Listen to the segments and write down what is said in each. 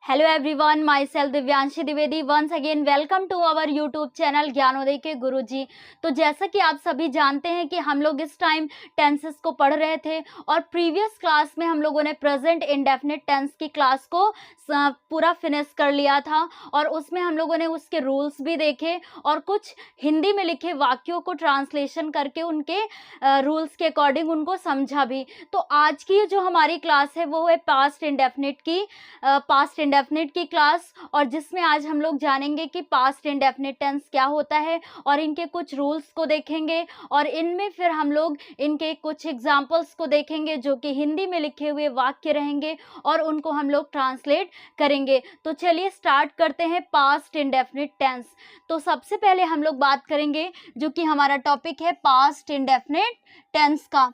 Hello everyone, myself Divyanshi Dwivedi. Once again welcome to our YouTube channel Gyanoday के गुरुजी। तो जैसा कि आप सभी जानते हैं कि हम लोग इस टाइम टेंसेस को पढ़ रहे थे और प्रीवियस क्लास में हम लोगों ने प्रेजेंट इंडेफिनिट टेंस की क्लास को पूरा फिनिश कर लिया था और उसमें हम लोगों ने उसके रूल्स भी देखे और कुछ हिंदी में लिखे वाक्यों को ट्रांसलेशन करके उनके रूल्स के अकॉर्डिंग उनको समझा भी। तो आज की जो हमारी क्लास है वो है पास्ट इंडेफिनिट की क्लास, और जिसमें आज हम लोग जानेंगे कि पास्ट इंडेफिनिट टेंस क्या होता है और इनके कुछ रूल्स को देखेंगे और इनमें फिर हम लोग इनके कुछ एग्जाम्पल्स को देखेंगे जो कि हिंदी में लिखे हुए वाक्य रहेंगे और उनको हम लोग ट्रांसलेट करेंगे। तो चलिए स्टार्ट करते हैं पास्ट इंडेफिनिट टेंस। तो सबसे पहले हम लोग बात करेंगे जो कि हमारा टॉपिक है पास्ट इंडेफिनिट टेंस का।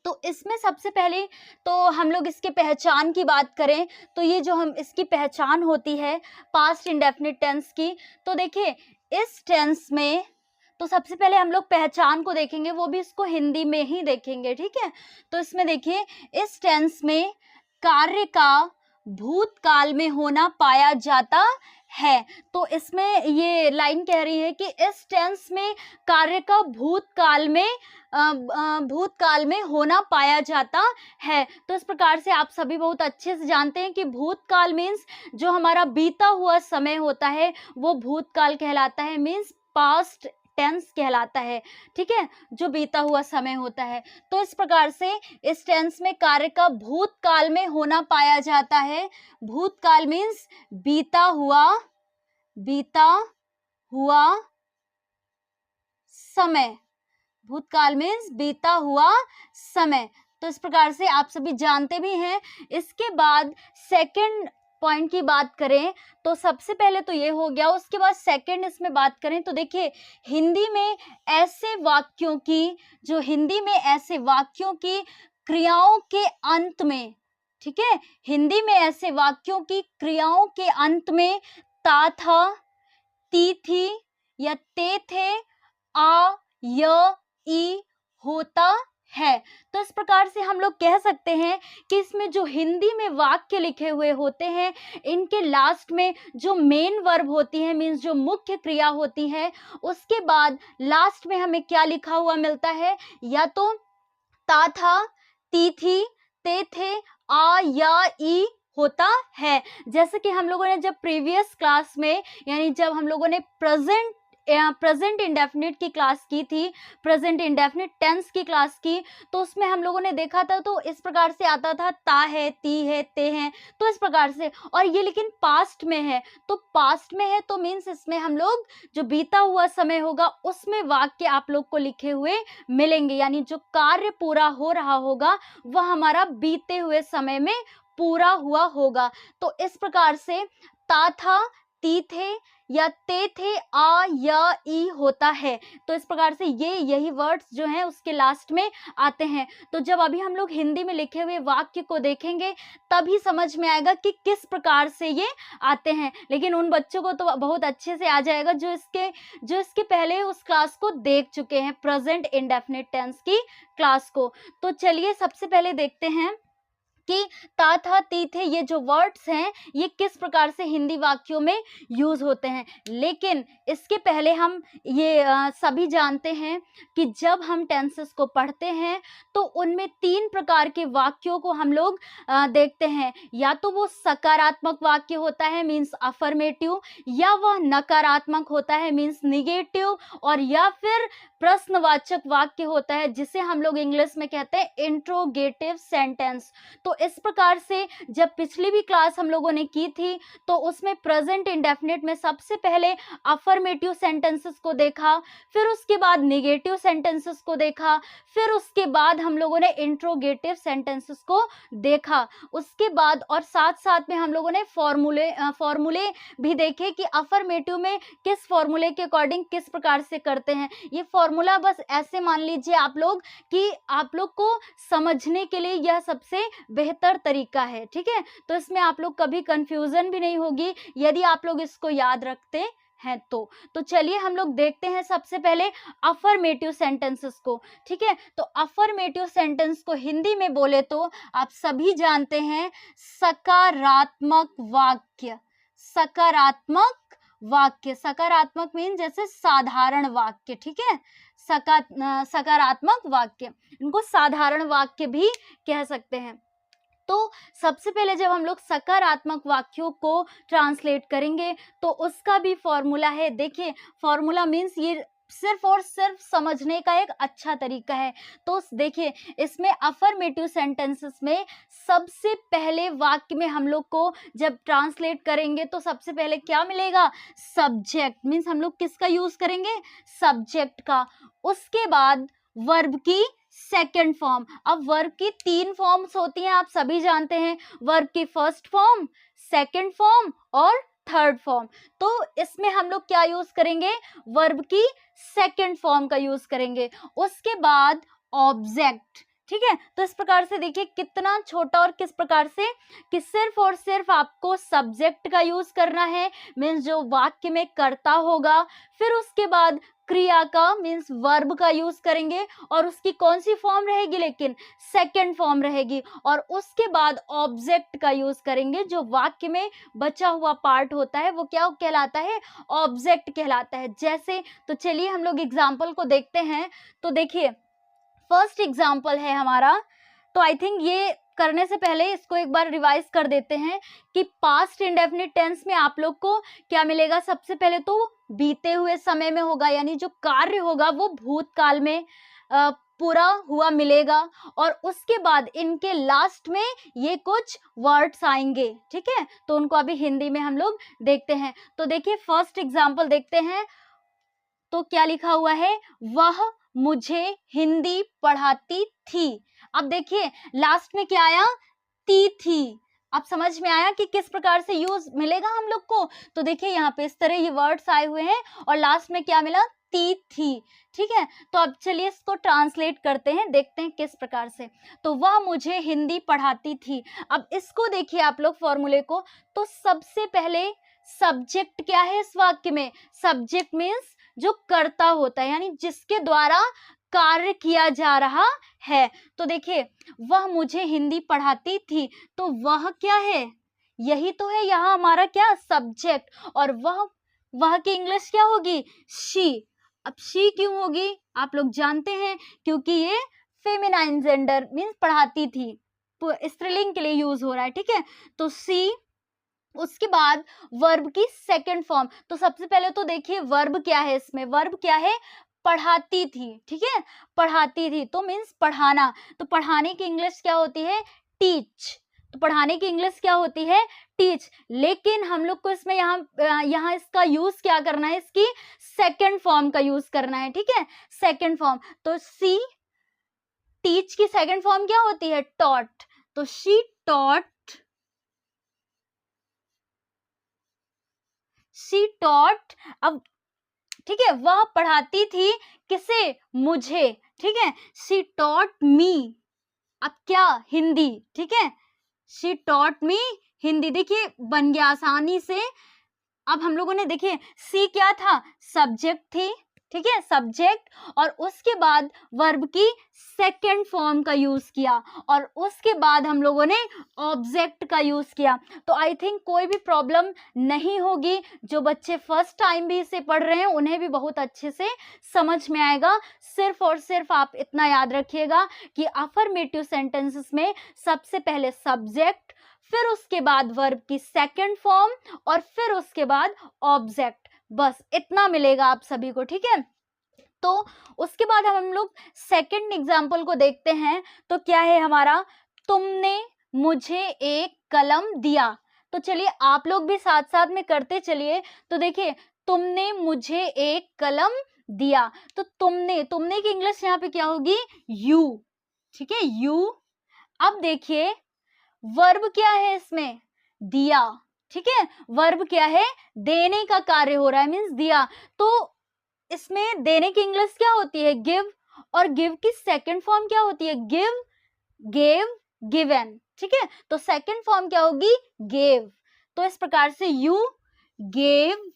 तो इसमें सबसे पहले तो हम लोग इसके पहचान की बात करें तो ये जो हम इसकी पहचान होती है पास्ट इंडेफिनिट टेंस की, तो देखिए इस टेंस में तो सबसे पहले हम लोग पहचान को देखेंगे, वो भी इसको हिंदी में ही देखेंगे, ठीक है। तो इसमें देखिए इस टेंस में कार्य का भूतकाल में होना पाया जाता है। तो इसमें ये लाइन कह रही है कि इस टेंस में कार्य का भूतकाल में होना पाया जाता है। तो इस प्रकार से आप सभी बहुत अच्छे से जानते हैं कि भूतकाल मीन्स जो हमारा बीता हुआ समय होता है वो भूतकाल कहलाता है, मीन्स पास्ट टेंस कहलाता है, ठीक है, जो बीता हुआ समय होता है। तो इस प्रकार से इस टेंस में कार्य का भूतकाल में होना पाया जाता है। भूतकाल मीन्स बीता हुआ समय। भूतकाल मीन्स बीता हुआ समय। तो इस प्रकार से आप सभी जानते भी हैं। इसके बाद सेकंड पॉइंट की बात करें तो सबसे पहले तो ये हो गया, उसके बाद सेकंड इसमें बात करें तो देखिए हिंदी में ऐसे वाक्यों की क्रियाओं के अंत में, ठीक है, हिंदी में ऐसे वाक्यों की क्रियाओं के अंत में ता था, ती थी या ते थे, आ, य, ई होता है। तो इस प्रकार से हम लोग कह सकते हैं कि इसमें जो हिंदी में वाक्य लिखे हुए होते हैं इनके लास्ट में जो मेन वर्ब होती है, मीन्स जो मुख्य क्रिया होती है, उसके बाद लास्ट में हमें क्या लिखा हुआ मिलता है, या तो ता था, ती थी, ते थे, आ, या, ई होता है। जैसे कि हम लोगों ने जब प्रीवियस क्लास में यानी जब हम लोगों ने प्रेजेंट इंडेफिनिट की क्लास की थी, प्रेजेंट इंडेफिनिट टेंस की क्लास की, तो उसमें हम लोगों ने देखा था तो इस प्रकार से आता था ता है, ती है, ते हैं, तो इस प्रकार से। और ये लेकिन पास्ट में है, तो पास्ट में है तो मीन्स इसमें हम लोग जो बीता हुआ समय होगा उसमें वाक्य आप लोग को लिखे हुए मिलेंगे, यानी जो कार्य पूरा हो रहा होगा वह हमारा बीते हुए समय में पूरा हुआ होगा। तो इस प्रकार से ता था, ती थे या ते थे, आ, या, ई होता है। तो इस प्रकार से यही वर्ड्स जो हैं उसके लास्ट में आते हैं। तो जब अभी हम लोग हिंदी में लिखे हुए वाक्य को देखेंगे तभी समझ में आएगा कि किस प्रकार से ये आते हैं, लेकिन उन बच्चों को तो बहुत अच्छे से आ जाएगा जो इसके पहले उस क्लास को देख चुके हैं, प्रेजेंट इंडेफिनिट टेंस की क्लास को। तो चलिए सबसे पहले देखते हैं कि ता था, ती थे, ये जो वर्ड्स हैं ये किस प्रकार से हिंदी वाक्यों में यूज होते हैं। लेकिन इसके पहले हम ये सभी जानते हैं कि जब हम टेंसेस को पढ़ते हैं तो उनमें 3 प्रकार के वाक्यों को हम लोग देखते हैं। या तो वो सकारात्मक वाक्य होता है, मीन्स अफर्मेटिव, या वह नकारात्मक होता है, मीन्स निगेटिव, और या फिर प्रश्नवाचक वाक्य होता है जिसे हम लोग इंग्लिश में कहते हैं इंट्रोगेटिव सेंटेंस। तो इस प्रकार से जब पिछली भी क्लास हम लोगों ने की थी तो उसमें प्रेजेंट इंडेफिनिट में सबसे पहले अफर्मेटिव सेंटेंसेस को देखा, फिर उसके बाद निगेटिव सेंटेंसेस को देखा, फिर उसके बाद हम लोगों ने इंट्रोगेटिव सेंटेंसेस को देखा। उसके बाद और साथ साथ में हम लोगों ने फॉर्मूले भी देखे कि अफर्मेटिव में किस फॉर्मूले के अकॉर्डिंग किस प्रकार से करते हैं। ये फॉर्मूला बस ऐसे मान लीजिए आप लोग कि आप लोग को समझने के लिए यह सबसे बेहतर तरीका है, ठीक है। तो इसमें आप लोग कभी कंफ्यूजन भी नहीं होगी यदि आप लोग इसको याद रखते हैं तो चलिए हम लोग देखते हैं सबसे पहले अफर्मेटिव सेंटेंसेस को। ठीक है, तो अफर्मेटिव सेंटेंस को हिंदी में बोले तो आप सभी जानते हैं सकारात्मक वाक्य। सकारात्मक वाक्य, सकारात्मक मीन जैसे साधारण वाक्य। ठीक है, सकारात्मक वाक्य, इनको साधारण वाक्य भी कह सकते हैं। तो सबसे पहले जब हम लोग सकारात्मक वाक्यों को ट्रांसलेट करेंगे तो उसका भी फॉर्मूला है। देखिए, फॉर्मूला मीन्स ये सिर्फ और सिर्फ समझने का एक अच्छा तरीका है। तो देखिए, इसमें अफर्मेटिव सेंटेंसेस में सबसे पहले वाक्य में हम लोग को जब ट्रांसलेट करेंगे तो सबसे पहले क्या मिलेगा, सब्जेक्ट, मीन्स हम लोग किसका यूज करेंगे, सब्जेक्ट का। उसके बाद वर्ब की सेकेंड फॉर्म। अब वर्ब की 3 फॉर्म्स होती हैं, आप सभी जानते हैं, वर्ब की फर्स्ट फॉर्म, सेकेंड फॉर्म और थर्ड फॉर्म। तो इसमें हम लोग क्या यूज करेंगे, वर्ब की सेकेंड फॉर्म का यूज करेंगे। उसके बाद ऑब्जेक्ट। ठीक है, तो इस प्रकार से देखिए कितना छोटा और किस प्रकार से कि सिर्फ और सिर्फ आपको सब्जेक्ट का यूज करना है, मीन्स जो वाक्य में कर्ता होगा। फिर उसके बाद क्रिया का मीन्स वर्ब का यूज करेंगे और उसकी कौन सी फॉर्म रहेगी, लेकिन सेकेंड फॉर्म रहेगी। और उसके बाद ऑब्जेक्ट का यूज करेंगे, जो वाक्य में बचा हुआ पार्ट होता है वो क्या कहलाता है, ऑब्जेक्ट कहलाता है। जैसे, तो चलिए हम लोग एग्जाम्पल को देखते हैं। तो देखिए, फर्स्ट एग्जाम्पल है हमारा, तो आई थिंक ये करने से पहले इसको एक बार रिवाइज कर देते हैं कि पास्ट इंडेफिनिट टेंस में आप लोग को क्या मिलेगा, सबसे पहले तो बीते हुए समय में होगा, यानी जो कार्य होगा वो भूतकाल में पूरा हुआ मिलेगा। और उसके बाद इनके लास्ट में ये कुछ वर्ड्स आएंगे। ठीक है, तो उनको अभी हिंदी में हम लोग देखते हैं। तो देखिए फर्स्ट एग्जाम्पल देखते हैं। तो क्या लिखा हुआ है, वह मुझे हिंदी पढ़ाती थी। अब देखिए लास्ट में क्या आया, ती थी। अब समझ में आया कि किस प्रकार से यूज मिलेगा हम लोग को। तो देखिए यहाँ पे इस तरह ये वर्ड्स आए हुए हैं और लास्ट में क्या मिला, ती थी। ठीक है, तो अब चलिए इसको ट्रांसलेट करते हैं, देखते हैं किस प्रकार से। तो वह मुझे हिंदी पढ़ाती थी। अब इसको देखिए आप लोग फॉर्मूले को, तो सबसे पहले सब्जेक्ट क्या है इस वाक्य में, सब्जेक्ट मीन्स जो कर्ता होता है, यानी जिसके द्वारा कार्य किया जा रहा है। तो देखिए, वह मुझे हिंदी पढ़ाती थी, तो वह क्या है, यही तो है यहाँ हमारा क्या, सब्जेक्ट। और वह की इंग्लिश क्या होगी, शी। अब शी क्यों होगी, आप लोग जानते हैं, क्योंकि ये फेमिनाइन जेंडर मीन्स पढ़ाती थी, स्त्रीलिंग के लिए यूज हो रहा है। ठीक है, तो सी। उसके बाद वर्ब की सेकंड फॉर्म। तो सबसे पहले तो देखिए वर्ब क्या है इसमें, वर्ब क्या है, पढ़ाती थी। ठीक है, पढ़ाती थी तो मीन्स पढ़ाना। तो पढ़ाने की इंग्लिश क्या होती है, टीच। तो पढ़ाने की इंग्लिश क्या होती है, टीच। लेकिन हम लोग को इसमें यहाँ इसका यूज क्या करना है, इसकी सेकंड फॉर्म का यूज करना है। ठीक है, सेकंड फॉर्म। तो सी, टीच की सेकंड फॉर्म क्या होती है, टॉट। तो शी टॉट, शी टॉट। अब ठीक है, वह पढ़ाती थी किसे, मुझे। ठीक है, शी टॉट मी। अब क्या, हिंदी। ठीक है, शी टॉट मी हिंदी। देखिए बन गया आसानी से। अब हम लोगों ने देखिए सी क्या था, सब्जेक्ट थी। ठीक है, सब्जेक्ट। और उसके बाद वर्ब की सेकंड फॉर्म का यूज किया और उसके बाद हम लोगों ने ऑब्जेक्ट का यूज किया। तो आई थिंक कोई भी प्रॉब्लम नहीं होगी, जो बच्चे फर्स्ट टाइम भी इसे पढ़ रहे हैं उन्हें भी बहुत अच्छे से समझ में आएगा। सिर्फ और सिर्फ आप इतना याद रखिएगा कि अफर्मेटिव सेंटेंसेस में सबसे पहले सब्जेक्ट, फिर उसके बाद वर्ब की सेकंड फॉर्म और फिर उसके बाद ऑब्जेक्ट, बस इतना मिलेगा आप सभी को। ठीक है, तो उसके बाद हम लोग सेकंड एग्जांपल को देखते हैं। तो क्या है हमारा, तुमने मुझे एक कलम दिया। तो चलिए आप लोग भी साथ साथ में करते चलिए। तो देखिए, तुमने मुझे एक कलम दिया। तो तुमने की इंग्लिश यहाँ पे क्या होगी, यू। ठीक है, यू। अब देखिए वर्ब क्या है इसमें, दिया। ठीक है, वर्ब क्या है, देने का कार्य हो रहा है, मीन्स दिया। तो इसमें देने की इंग्लिश क्या होती है, गिव। और गिव की सेकंड फॉर्म क्या होती है, गिव, गेव, गिवन। ठीक है, तो सेकंड फॉर्म क्या होगी, गेव। तो इस प्रकार से यू गेव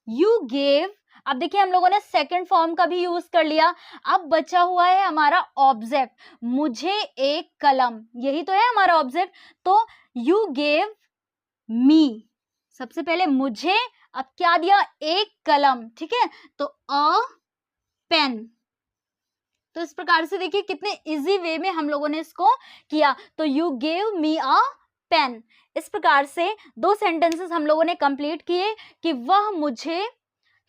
यू गेव, अब देखिए हम लोगों ने सेकंड फॉर्म का भी यूज कर लिया। अब बचा हुआ है हमारा ऑब्जेक्ट, मुझे एक कलम, यही तो है हमारा ऑब्जेक्ट। तो यू गेव मी, सबसे पहले मुझे, अब क्या दिया, एक कलम, ठीक है, तो अ पेन। तो इस प्रकार से देखिए कितने इजी वे में हम लोगों ने इसको किया। तो you gave me a pen, इस प्रकार से दो सेंटेंसेस हम लोगों ने कंप्लीट किए कि वह मुझे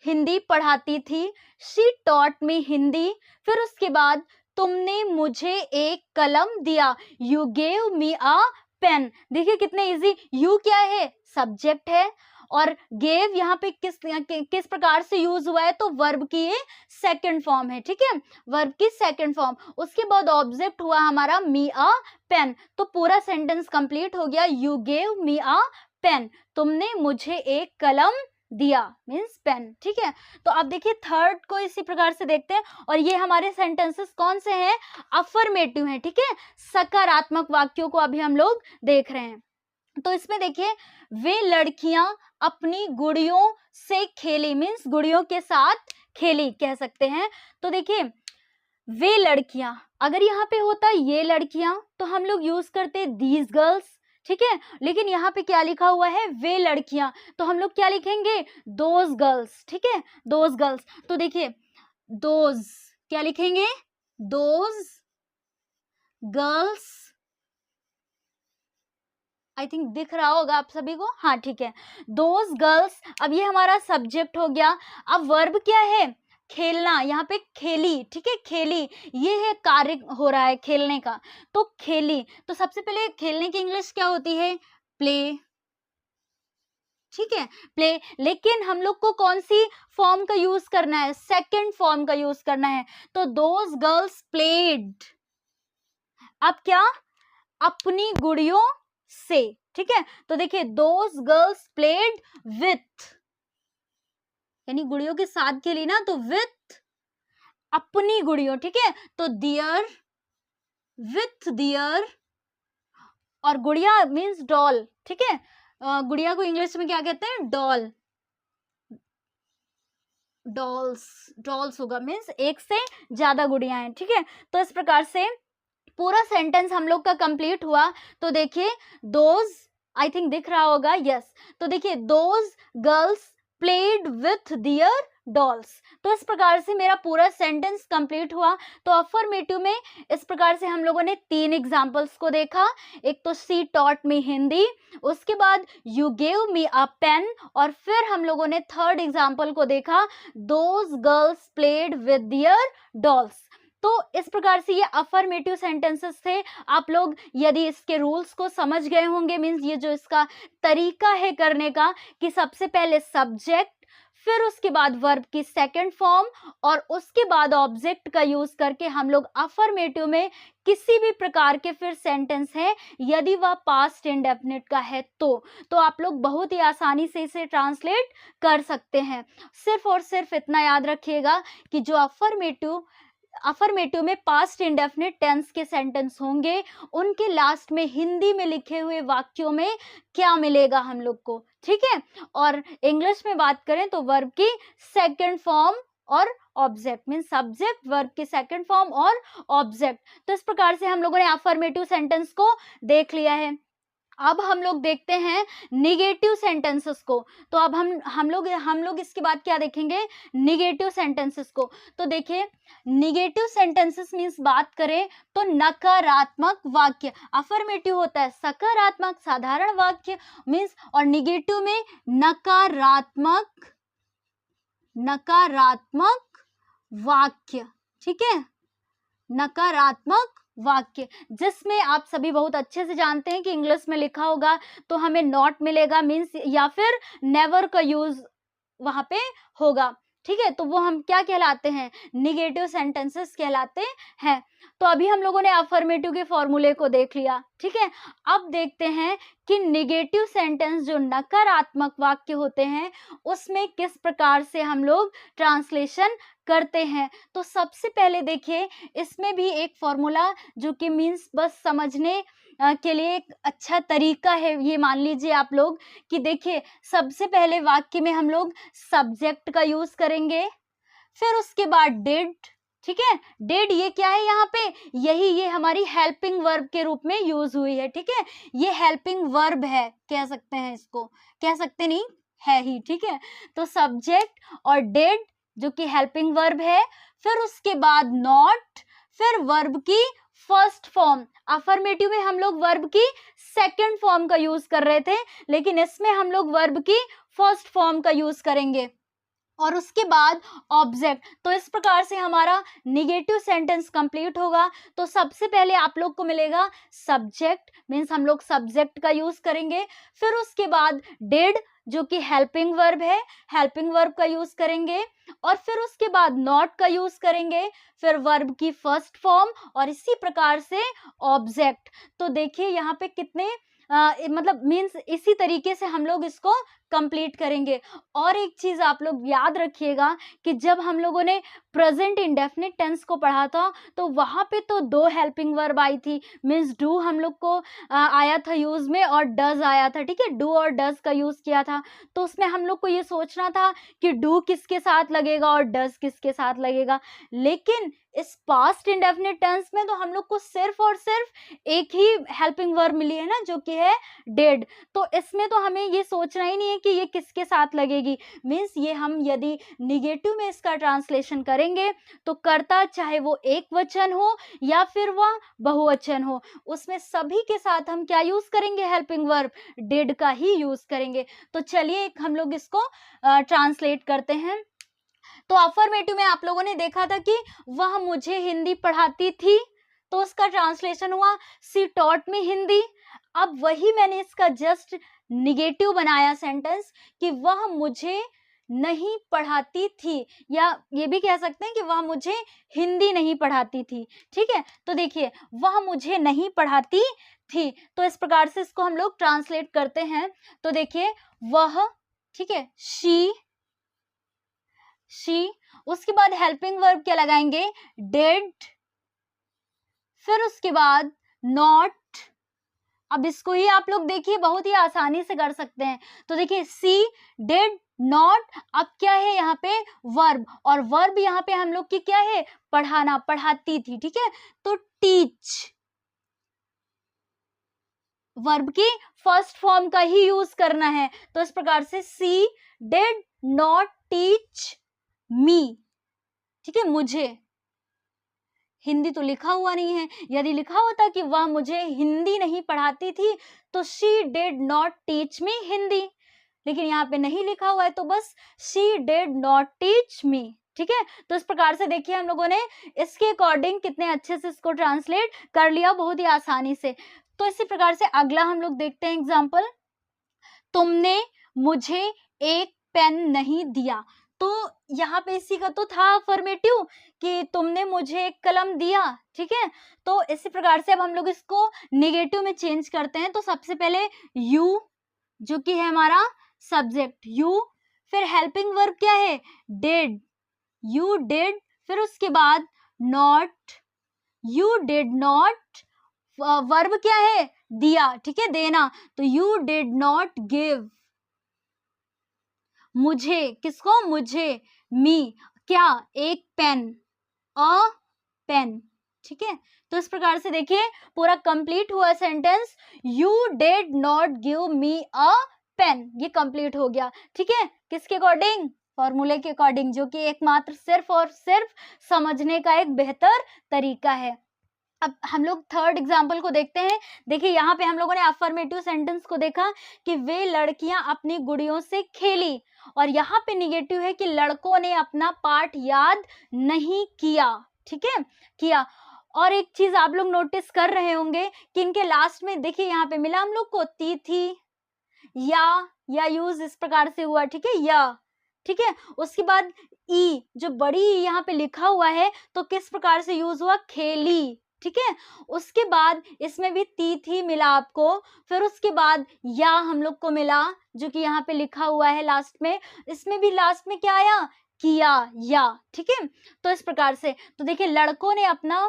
हिंदी पढ़ाती थी, शी टॉट मी हिंदी। फिर उसके बाद तुमने मुझे एक कलम दिया, you gave me a pen. देखिए कितने इजी, यू क्या है, सब्जेक्ट है, और गेव यहाँ पे किस प्रकार से यूज हुआ है, तो वर्ब की ये सेकंड फॉर्म है, ठीक है, वर्ब की सेकंड फॉर्म। उसके बाद ऑब्जेक्ट हुआ हमारा मी अ पेन, तो पूरा सेंटेंस कंप्लीट हो गया, you gave me a pen, तुमने मुझे एक कलम दिया, मीन्स पेन, ठीक है। तो अब देखिए थर्ड को इसी प्रकार से देखते हैं, और ये हमारे सेंटेंसेस कौन से हैं, अफर्मेटिव हैं, ठीक है, सकारात्मक वाक्यों को अभी हम लोग देख रहे हैं। तो इसमें देखिए, वे लड़कियां अपनी गुड़ियों से खेली, मीन्स गुड़ियों के साथ खेली कह सकते हैं। तो देखिए वे लड़कियां, अगर यहाँ पे होता ये लड़कियां तो हम लोग यूज करते दीज गर्ल्स, ठीक है, लेकिन यहाँ पे क्या लिखा हुआ है, वे लड़कियां, तो हम लोग क्या लिखेंगे, दोज गर्ल्स, ठीक है, दोज गर्ल्स। तो देखिए दोज क्या लिखेंगे, दोज गर्ल्स, आई थिंक दिख रहा होगा आप सभी को, हाँ ठीक है, दोज गर्ल्स। अब ये हमारा सब्जेक्ट हो गया। अब वर्ब क्या है, खेलना, यहाँ पे खेली, ठीक है, खेली, ये है कार्य हो रहा है खेलने का, तो खेली। तो सबसे पहले खेलने की इंग्लिश क्या होती है, प्ले, ठीक है, प्ले। लेकिन हम लोग को कौन सी फॉर्म का यूज करना है, सेकंड फॉर्म का यूज करना है, तो दोज गर्ल्स प्लेड। अब क्या, अपनी गुड़ियों से, ठीक है, तो देखिए दोज गर्ल्स प्लेड विथ, यानी गुड़ियों के साथ खेली ना, तो विथ अपनी गुड़ियों, ठीक है, तो दियर, विथ दियर, और गुड़िया मीन्स डॉल, ठीक है, गुड़िया को इंग्लिश में क्या कहते हैं, डॉल, डॉल्स, डॉल्स होगा, मीन्स एक से ज्यादा गुड़िया हैं, ठीक है। तो इस प्रकार से पूरा सेंटेंस हम लोग का कंप्लीट हुआ। तो देखिए दोज, आई थिंक दिख रहा होगा, यस, तो देखिए those girls played with their dolls. तो इस प्रकार से मेरा पूरा सेंटेंस कंप्लीट हुआ। तो अफर्मेटिव में इस प्रकार से हम लोगों ने 3 एग्जांपल्स को देखा, एक तो सी टॉट मी हिंदी, उसके बाद you gave me a pen, और फिर हम लोगों ने थर्ड एग्जांपल को देखा, those girls played with their dolls. तो इस प्रकार से ये अफर्मेटिव सेंटेंसेस थे। आप लोग यदि इसके रूल्स को समझ गए होंगे, मीन्स ये जो इसका तरीका है करने का, कि सबसे पहले सब्जेक्ट, फिर उसके बाद वर्ब की सेकंड फॉर्म, और उसके बाद ऑब्जेक्ट का यूज करके हम लोग अफर्मेटिव में किसी भी प्रकार के फिर सेंटेंस है, यदि वह पास्ट इंडेफिनिट का है तो आप लोग बहुत ही आसानी से इसे ट्रांसलेट कर सकते हैं। सिर्फ और सिर्फ इतना याद रखिएगा कि जो अफर्मेटिव में पास्ट इंडेफिनिट टेंस के सेंटेंस होंगे, उनके लास्ट में हिंदी में लिखे हुए वाक्यों में क्या मिलेगा हम लोग को, ठीक है। और इंग्लिश में बात करें तो वर्ब की सेकंड फॉर्म और ऑब्जेक्ट, मीन सब्जेक्ट, वर्ब की सेकंड फॉर्म और ऑब्जेक्ट। तो इस प्रकार से हम लोगों ने अफर्मेटिव सेंटेंस को देख लिया है। अब हम लोग देखते हैं निगेटिव सेंटेंसेस को। तो अब हम लोग इसके बाद क्या देखेंगे, निगेटिव सेंटेंसेस को। तो देखिए निगेटिव सेंटेंसेस मींस बात करें तो नकारात्मक वाक्य, अफर्मेटिव होता है सकारात्मक साधारण वाक्य मींस, और निगेटिव में नकारात्मक वाक्य, ठीक है, नकारात्मक वाक्य, जिसमें आप सभी बहुत अच्छे से जानते हैं कि इंग्लिश में लिखा होगा तो हमें नॉट मिलेगा मींस, या फिर नेवर का यूज वहां पे होगा, ठीक है। तो वो हम क्या कहलाते हैं, निगेटिव सेंटेंसेस कहलाते हैं। तो अभी हम लोगों ने अफर्मेटिव के फॉर्मूले को देख लिया, ठीक है। अब देखते हैं कि निगेटिव सेंटेंस जो नकारात्मक वाक्य होते हैं उसमें किस प्रकार से हम लोग ट्रांसलेशन करते हैं। तो सबसे पहले देखिए इसमें भी एक फॉर्मूला जो कि मीन्स बस समझने के लिए एक अच्छा तरीका है, ये मान लीजिए आप लोग कि देखिए सबसे पहले वाक्य में हम लोग सब्जेक्ट का यूज करेंगे, फिर उसके बाद डिड, ठीक है। डिड ये क्या है यहाँ पे, यही ये हमारी हेल्पिंग वर्ब के रूप में यूज हुई है, ठीक है। ये हेल्पिंग वर्ब है, कह सकते हैं इसको, कह सकते नहीं है ही, ठीक है। तो सब्जेक्ट और डिड जो कि हेल्पिंग वर्ब है, फिर उसके बाद नॉट, फिर वर्ब की फर्स्ट फॉर्म। अफर्मेटिव में हम लोग वर्ब की सेकंड फॉर्म का यूज कर रहे थे, लेकिन इसमें हम लोग वर्ब की फर्स्ट फॉर्म का यूज करेंगे, और उसके बाद ऑब्जेक्ट। तो इस प्रकार से हमारा निगेटिव सेंटेंस कंप्लीट होगा। तो सबसे पहले आप लोग को मिलेगा सब्जेक्ट, मीन्स हम लोग सब्जेक्ट का यूज करेंगे, फिर उसके बाद डिड जो कि हेल्पिंग वर्ब है, हेल्पिंग वर्ब का यूज करेंगे, और फिर उसके बाद नॉट का यूज करेंगे, फिर वर्ब की फर्स्ट फॉर्म, और इसी प्रकार से ऑब्जेक्ट। तो देखिए यहाँ पे कितने मतलब मीन्स इसी तरीके से हम लोग इसको कंप्लीट करेंगे। और एक चीज आप लोग याद रखिएगा कि जब हम लोगों ने प्रेजेंट इंडेफिनिट टेंस को पढ़ा था तो वहां पे तो दो हेल्पिंग वर्ब आई थी, मीन्स डू हम लोग को आया था यूज में, और डज आया था, ठीक है। डू और डज का यूज किया था, तो उसमें हम लोग को ये सोचना था कि डू किसके साथ लगेगा और डज किसके साथ लगेगा। लेकिन इस पास्ट इंडेफिनिट टेंस में तो हम लोग को सिर्फ और सिर्फ एक ही हेल्पिंग वर्ब मिली है ना, जो कि है डिड। तो इसमें तो हमें ये सोचना ही नहीं है कि ये किसके साथ लगेगी, मीन्स ये हम यदि निगेटिव में इसका ट्रांसलेशन करेंगे तो कर्ता चाहे वो एक वचन हो या फिर वह बहुवचन हो, उसमें सभी के साथ हम क्या यूज करेंगे, हेल्पिंग वर्ब डिड का ही यूज करेंगे। तो चलिए हम लोग इसको ट्रांसलेट करते हैं। तो अफर्मेटिव में आप लोगों ने देखा था कि वह मुझे हिंदी पढ़ाती थी, तो उसका ट्रांसलेशन हुआ सी टॉट मी हिंदी। अब वही मैंने इसका जस्ट निगेटिव बनाया सेंटेंस कि वह मुझे नहीं पढ़ाती थी, या ये भी कह सकते हैं कि वह मुझे हिंदी नहीं पढ़ाती थी, ठीक है। तो देखिए वह मुझे नहीं पढ़ाती थी, तो इस प्रकार से इसको हम लोग ट्रांसलेट करते हैं। तो देखिए वह, ठीक है, शी, उसके बाद हेल्पिंग वर्ब क्या लगाएंगे, डिड, फिर उसके बाद नॉट। अब इसको ही आप लोग देखिए बहुत ही आसानी से कर सकते हैं। तो देखिए सी, डिड, नॉट, अब क्या है यहाँ पे वर्ब, और वर्ब यहाँ पे हम लोग की क्या है, पढ़ाना, पढ़ाती थी, ठीक है। तो टीच, वर्ब की फर्स्ट फॉर्म का ही यूज करना है। तो इस प्रकार से सी डिड नॉट टीच मी, ठीक है, मुझे। हिंदी तो लिखा हुआ नहीं है, यदि लिखा होता कि वह मुझे हिंदी नहीं पढ़ाती थी तो she did not teach me Hindi, लेकिन यहाँ पे नहीं लिखा हुआ है तो बस she did not teach me, ठीक है। तो इस प्रकार से देखिए हम लोगों ने इसके अकॉर्डिंग कितने अच्छे से इसको ट्रांसलेट कर लिया, बहुत ही आसानी से। तो इसी प्रकार से अगला हम लोग देखते हैं एग्जाम्पल, तुमने मुझे एक पेन नहीं दिया। तो यहाँ पे इसी का तो था अफर्मेटिव कि तुमने मुझे एक कलम दिया, ठीक है। तो इसी प्रकार से अब हम लोग इसको नेगेटिव में चेंज करते हैं। तो सबसे पहले यू जो कि है हमारा सब्जेक्ट, यू, फिर हेल्पिंग वर्ब क्या है, डिड, यू डिड, फिर उसके बाद not, you did not, verb क्या है, दिया, ठीक है, देना, तो यू डिड नॉट गिव, मुझे, किसको, मुझे, मी, क्या, एक पेन, अ पेन, ठीक है। तो इस प्रकार से देखिए पूरा कंप्लीट हुआ sentence, you did not give me a pen, ये कंप्लीट हो गया, ठीक है। किसके अकॉर्डिंग, फॉर्मूले के अकॉर्डिंग, जो कि एकमात्र सिर्फ और सिर्फ समझने का एक बेहतर तरीका है। अब हम लोग थर्ड एग्जाम्पल को देखते हैं। देखिए यहाँ पे हम लोगों ने अफर्मेटिव सेंटेंस को देखा कि वे लड़कियां अपनी गुड़ियों से खेली, और यहाँ पे निगेटिव है कि लड़कों ने अपना पाठ याद नहीं किया, ठीक है, किया। और एक चीज आप लोग नोटिस कर रहे होंगे कि इनके लास्ट में देखिए यहाँ पे मिला हम लोग को ती थी, या यूज इस प्रकार से हुआ, ठीक है, या, ठीक है। उसके बाद ई जो बड़ी यहाँ पे लिखा हुआ है तो किस प्रकार से यूज हुआ, खेली, ठीक है। उसके बाद इसमें भी ती थी मिला आपको, फिर उसके बाद या हम लोग को मिला जो कि यहाँ पे लिखा हुआ है लास्ट में, इसमें भी लास्ट में क्या आया, किया या, ठीक है। तो इस प्रकार से तो देखिए लड़कों ने अपना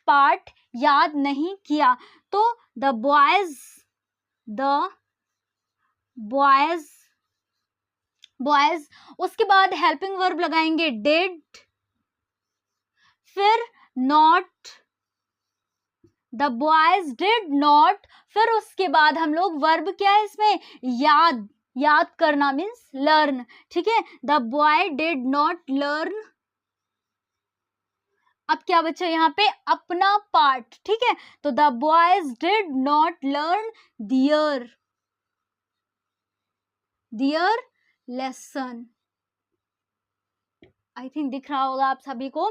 पाठ याद नहीं किया, तो द बॉयज, उसके बाद हेल्पिंग वर्ब लगाएंगे डिड, फिर not, the boys did not, फिर उसके बाद हम लोग वर्ब क्या है इसमें, याद करना मीन्स लर्न, ठीक है। The boy did not learn, अब क्या बचा यहाँ पे, अपना पार्ट, ठीक है। तो the boys did not learn their lesson. I think दिख रहा होगा आप सभी को।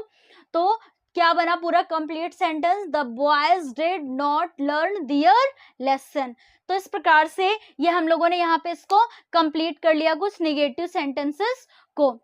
तो क्या बना पूरा complete sentence, the boys did not learn their lesson. तो इस प्रकार से ये हम लोगों ने यहाँ पे इसको कंप्लीट कर लिया, कुछ निगेटिव सेंटेंसेस को।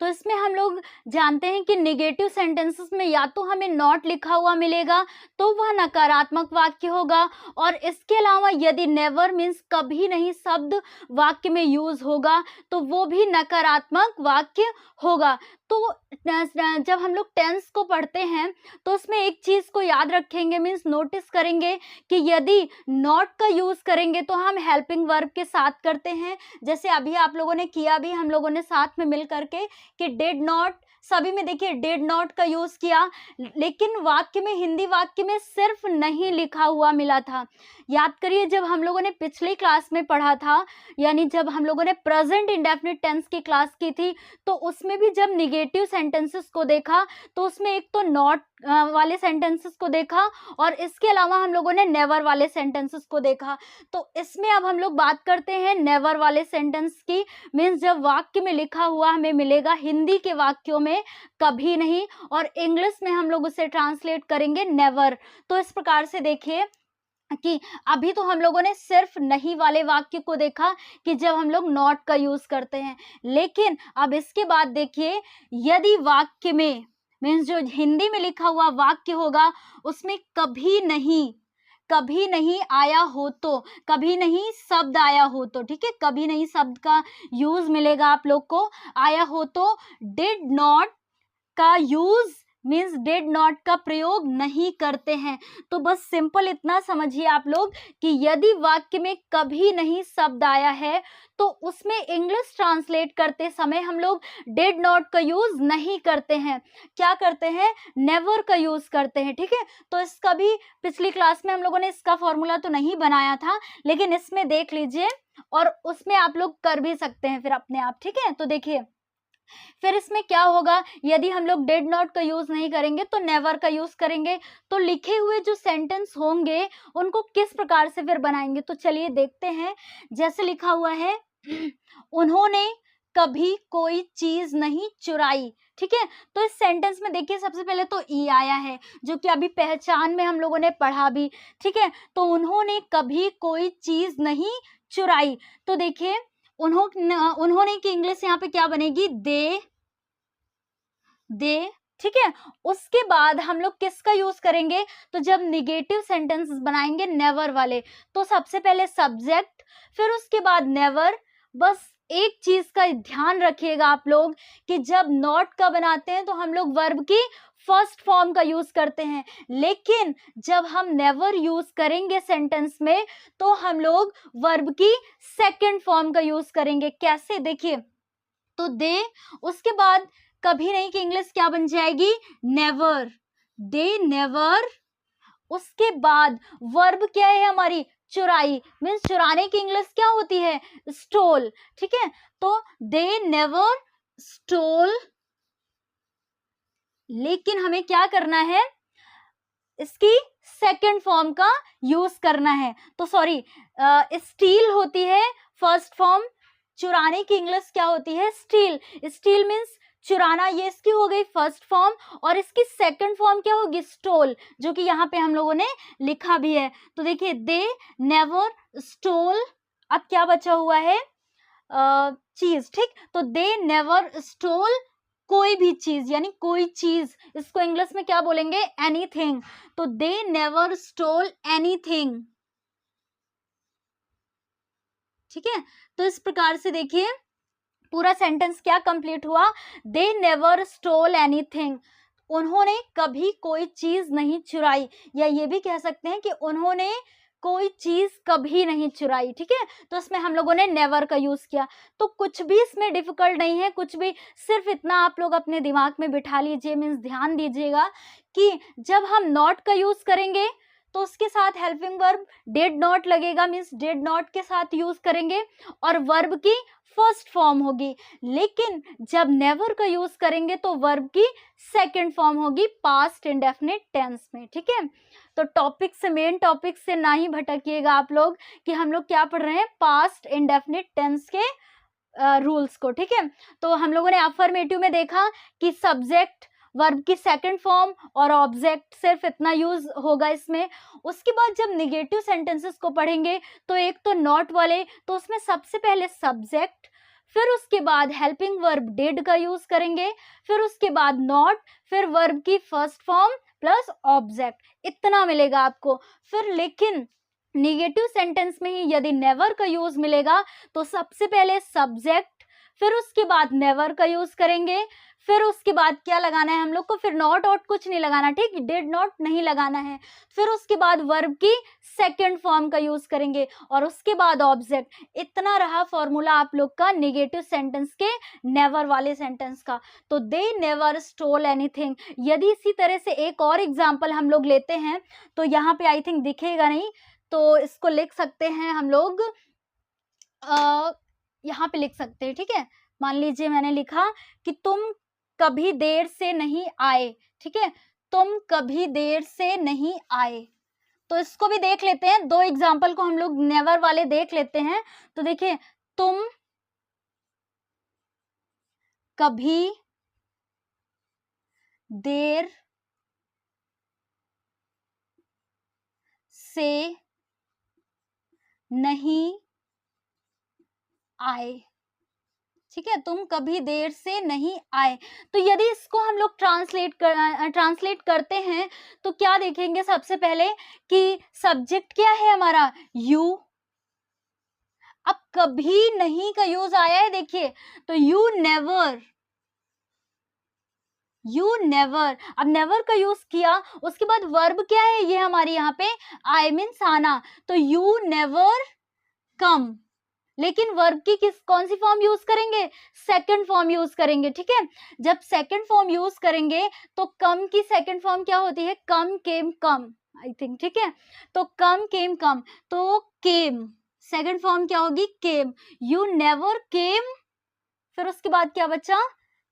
तो इसमें हम लोग जानते हैं कि नेगेटिव सेंटेंसेस में या तो हमें नॉट लिखा हुआ मिलेगा तो वह नकारात्मक वाक्य होगा, और इसके अलावा यदि नेवर मीन्स कभी नहीं शब्द वाक्य में यूज होगा तो वो भी नकारात्मक वाक्य होगा। तो जब हम लोग टेंस को पढ़ते हैं तो उसमें एक चीज को याद रखेंगे, मीन्स नोटिस करेंगे कि यदि नॉट का यूज करेंगे तो हम हेल्पिंग वर्ब के साथ करते हैं, जैसे अभी आप लोगों ने किया भी हम लोगों ने साथ में मिल करके कि डिड नॉट, सभी में देखिए डिड नॉट का यूज किया, लेकिन वाक्य में, हिंदी वाक्य में सिर्फ नहीं लिखा हुआ मिला था। याद करिए जब हम लोगों ने पिछली क्लास में पढ़ा था, यानी जब हम लोगों ने प्रेजेंट इंडेफिनिट टेंस की क्लास की थी, तो उसमें भी जब निगेटिव सेंटेंसेस को देखा तो उसमें एक तो नॉट वाले सेंटेंसेस को देखा और इसके अलावा हम लोगों ने नेवर वाले सेंटेंसेस को देखा। तो इसमें अब हम लोग बात करते हैं नेवर वाले सेंटेंस की, मीन्स जब वाक्य में लिखा हुआ हमें मिलेगा हिंदी के वाक्यों में कभी नहीं, और इंग्लिश में हम लोग उसे ट्रांसलेट करेंगे नेवर। तो इस प्रकार से देखिए कि अभी तो हम लोगों ने सिर्फ नहीं वाले वाक्य को देखा कि जब हम लोग नॉट का यूज करते हैं, लेकिन अब इसके बाद देखिए यदि वाक्य में मीन्स जो हिंदी में लिखा हुआ वाक्य होगा उसमें कभी नहीं आया हो, तो कभी नहीं शब्द आया हो तो, ठीक है, कभी नहीं शब्द का यूज मिलेगा आप लोग को, आया हो तो डिड नॉट का यूज मीन्स डिड नॉट का प्रयोग नहीं करते हैं। तो बस सिंपल इतना समझिए आप लोग कि यदि वाक्य में कभी नहीं शब्द आया है तो उसमें इंग्लिश ट्रांसलेट करते समय हम लोग डिड नॉट का यूज नहीं करते हैं, क्या करते हैं, नेवर का यूज करते हैं, ठीक है। तो इसका भी पिछली क्लास में हम लोगों ने इसका फॉर्मूला तो नहीं बनाया था, लेकिन इसमें देख लीजिए और उसमें आप लोग कर भी सकते हैं फिर अपने आप, ठीक है। तो देखिए फिर इसमें क्या होगा, यदि हम लोग डिड नॉट का यूज नहीं करेंगे तो नेवर का यूज करेंगे, तो लिखे हुए जो सेंटेंस होंगे उनको किस प्रकार से फिर बनाएंगे, तो चलिए देखते हैं। जैसे लिखा हुआ है उन्होंने कभी कोई चीज नहीं चुराई, ठीक है। तो इस सेंटेंस में देखिए सबसे पहले तो ई आया है जो कि अभी पहचान में हम लोगों ने पढ़ा भी, ठीक है। तो उन्होंने कभी कोई चीज नहीं चुराई, तो देखिए उन्होंने की इंग्लिश यहाँ पे क्या बनेगी, दे, ठीक है। उसके बाद हम लोग किसका यूज करेंगे, तो जब निगेटिव सेंटेंसेस बनाएंगे नेवर वाले तो सबसे पहले सब्जेक्ट, फिर उसके बाद नेवर। बस एक चीज का ध्यान रखिएगा आप लोग कि जब नॉट का बनाते हैं तो हम लोग वर्ब की फर्स्ट फॉर्म का यूज करते हैं, लेकिन जब हम नेवर यूज करेंगे सेंटेंस में तो हम लोग वर्ब की सेकंड फॉर्म का यूज करेंगे। कैसे, देखिए तो दे, उसके बाद कभी नहीं की इंग्लिश क्या बन जाएगी, नेवर, दे नेवर। उसके बाद वर्ब क्या है हमारी, चुराई, मीन्स चुराने की इंग्लिश क्या होती है, स्टोल, ठीक है। तो दे नेवर स्टोल, लेकिन हमें क्या करना है, इसकी सेकंड फॉर्म का यूज करना है। तो सॉरी, स्टील होती है फर्स्ट फॉर्म, चुराने की इंग्लिश क्या होती है, स्टील, स्टील मीन्स चुराना, ये इसकी हो गई फर्स्ट फॉर्म, और इसकी सेकंड फॉर्म क्या होगी, स्टोल, जो कि यहाँ पे हम लोगों ने लिखा भी है। तो देखिए दे नेवर स्टोल, अब क्या बचा हुआ है, चीज, ठीक। तो दे नेवर स्टोल कोई भी चीज, यानी कोई चीज, इसको इंग्लिश में क्या बोलेंगे, एनीथिंग। तो दे नेवर स्टोल एनीथिंग, ठीक है। तो इस प्रकार से देखिए पूरा सेंटेंस क्या कंप्लीट हुआ, दे नेवर स्टोल एनीथिंग, उन्होंने कभी कोई चीज नहीं चुराई, या ये भी कह सकते हैं कि उन्होंने कोई चीज कभी नहीं चुराई। ठीक है, तो इसमें हम लोगों ने नेवर का यूज किया। तो कुछ भी इसमें डिफिकल्ट नहीं है, कुछ भी, सिर्फ इतना आप लोग अपने दिमाग में बिठा लीजिए, मीन्स ध्यान दीजिएगा कि जब हम नॉट का यूज करेंगे तो उसके साथ हेल्पिंग वर्ब डिड नॉट लगेगा, मीन्स डिड नॉट के साथ यूज करेंगे और वर्ब की फर्स्ट फॉर्म होगी। लेकिन जब नेवर का यूज करेंगे तो वर्ब की सेकंड फॉर्म होगी पास्ट इंडेफिनिट टेंस में। ठीक है, तो टॉपिक से, मेन टॉपिक से ना ही भटकिएगा आप लोग कि हम लोग क्या पढ़ रहे हैं, पास्ट इंडेफिनिट टेंस के रूल्स को। ठीक है, तो हम लोगों ने अफर्मेटिव में देखा कि सब्जेक्ट, वर्ब की सेकंड फॉर्म और ऑब्जेक्ट, सिर्फ इतना यूज होगा इसमें। उसके बाद जब निगेटिव सेंटेंसेस को पढ़ेंगे तो एक तो नॉट वाले, तो उसमें सबसे पहले सब्जेक्ट, फिर उसके बाद हेल्पिंग वर्ब डिड का यूज करेंगे, फिर उसके बाद नॉट, फिर वर्ब की फर्स्ट फॉर्म प्लस ऑब्जेक्ट, इतना मिलेगा आपको। फिर लेकिन निगेटिव सेंटेंस में ही यदि नेवर का यूज मिलेगा तो सबसे पहले सब्जेक्ट, फिर उसके बाद नेवर का यूज करेंगे, फिर उसके बाद क्या लगाना है हम लोग को, फिर नॉट और कुछ नहीं लगाना, ठीक, डिड नॉट नहीं लगाना है। फिर उसके बाद वर्ब की सेकंड फॉर्म का यूज करेंगे और उसके बाद ऑब्जेक्ट। इतना रहा फॉर्मूला आप लोग का निगेटिव सेंटेंस के नेवर वाले सेंटेंस का। तो दे नेवर स्टोल एनीथिंग। यदि इसी तरह से एक और एग्जाम्पल हम लोग लेते हैं तो यहाँ पे आई थिंक दिखेगा नहीं, तो इसको लिख सकते हैं हम लोग, यहाँ पे लिख सकते हैं। ठीक है, मान लीजिए मैंने लिखा कि तुम कभी देर से नहीं आए। ठीक है, तुम कभी देर से नहीं आए, तो इसको भी देख लेते हैं। दो एग्जाम्पल को हम लोग नेवर वाले देख लेते हैं। तो देखिए, तुम कभी देर से नहीं आए। ठीक है, तुम कभी देर से नहीं आए। तो यदि इसको हम लोग ट्रांसलेट करते हैं तो क्या देखेंगे, सबसे पहले कि सब्जेक्ट क्या है हमारा, यू। अब कभी नहीं का यूज आया है, देखिए, तो यू नेवर, यू नेवर। अब नेवर का यूज किया, उसके बाद वर्ब क्या है, ये हमारी यहाँ पे आई मीन्स आना, तो यू नेवर कम। लेकिन वर्ब की कौन सी फॉर्म यूज करेंगे, सेकंड फॉर्म यूज करेंगे। ठीक है, जब सेकंड फॉर्म यूज करेंगे तो कम की सेकंड फॉर्म क्या होती है, कम केम कम, आई थिंक। ठीक है, तो कम केम कम, तो केम, सेकंड फॉर्म क्या होगी, केम। यू नेवर केम, फिर उसके बाद क्या बचा,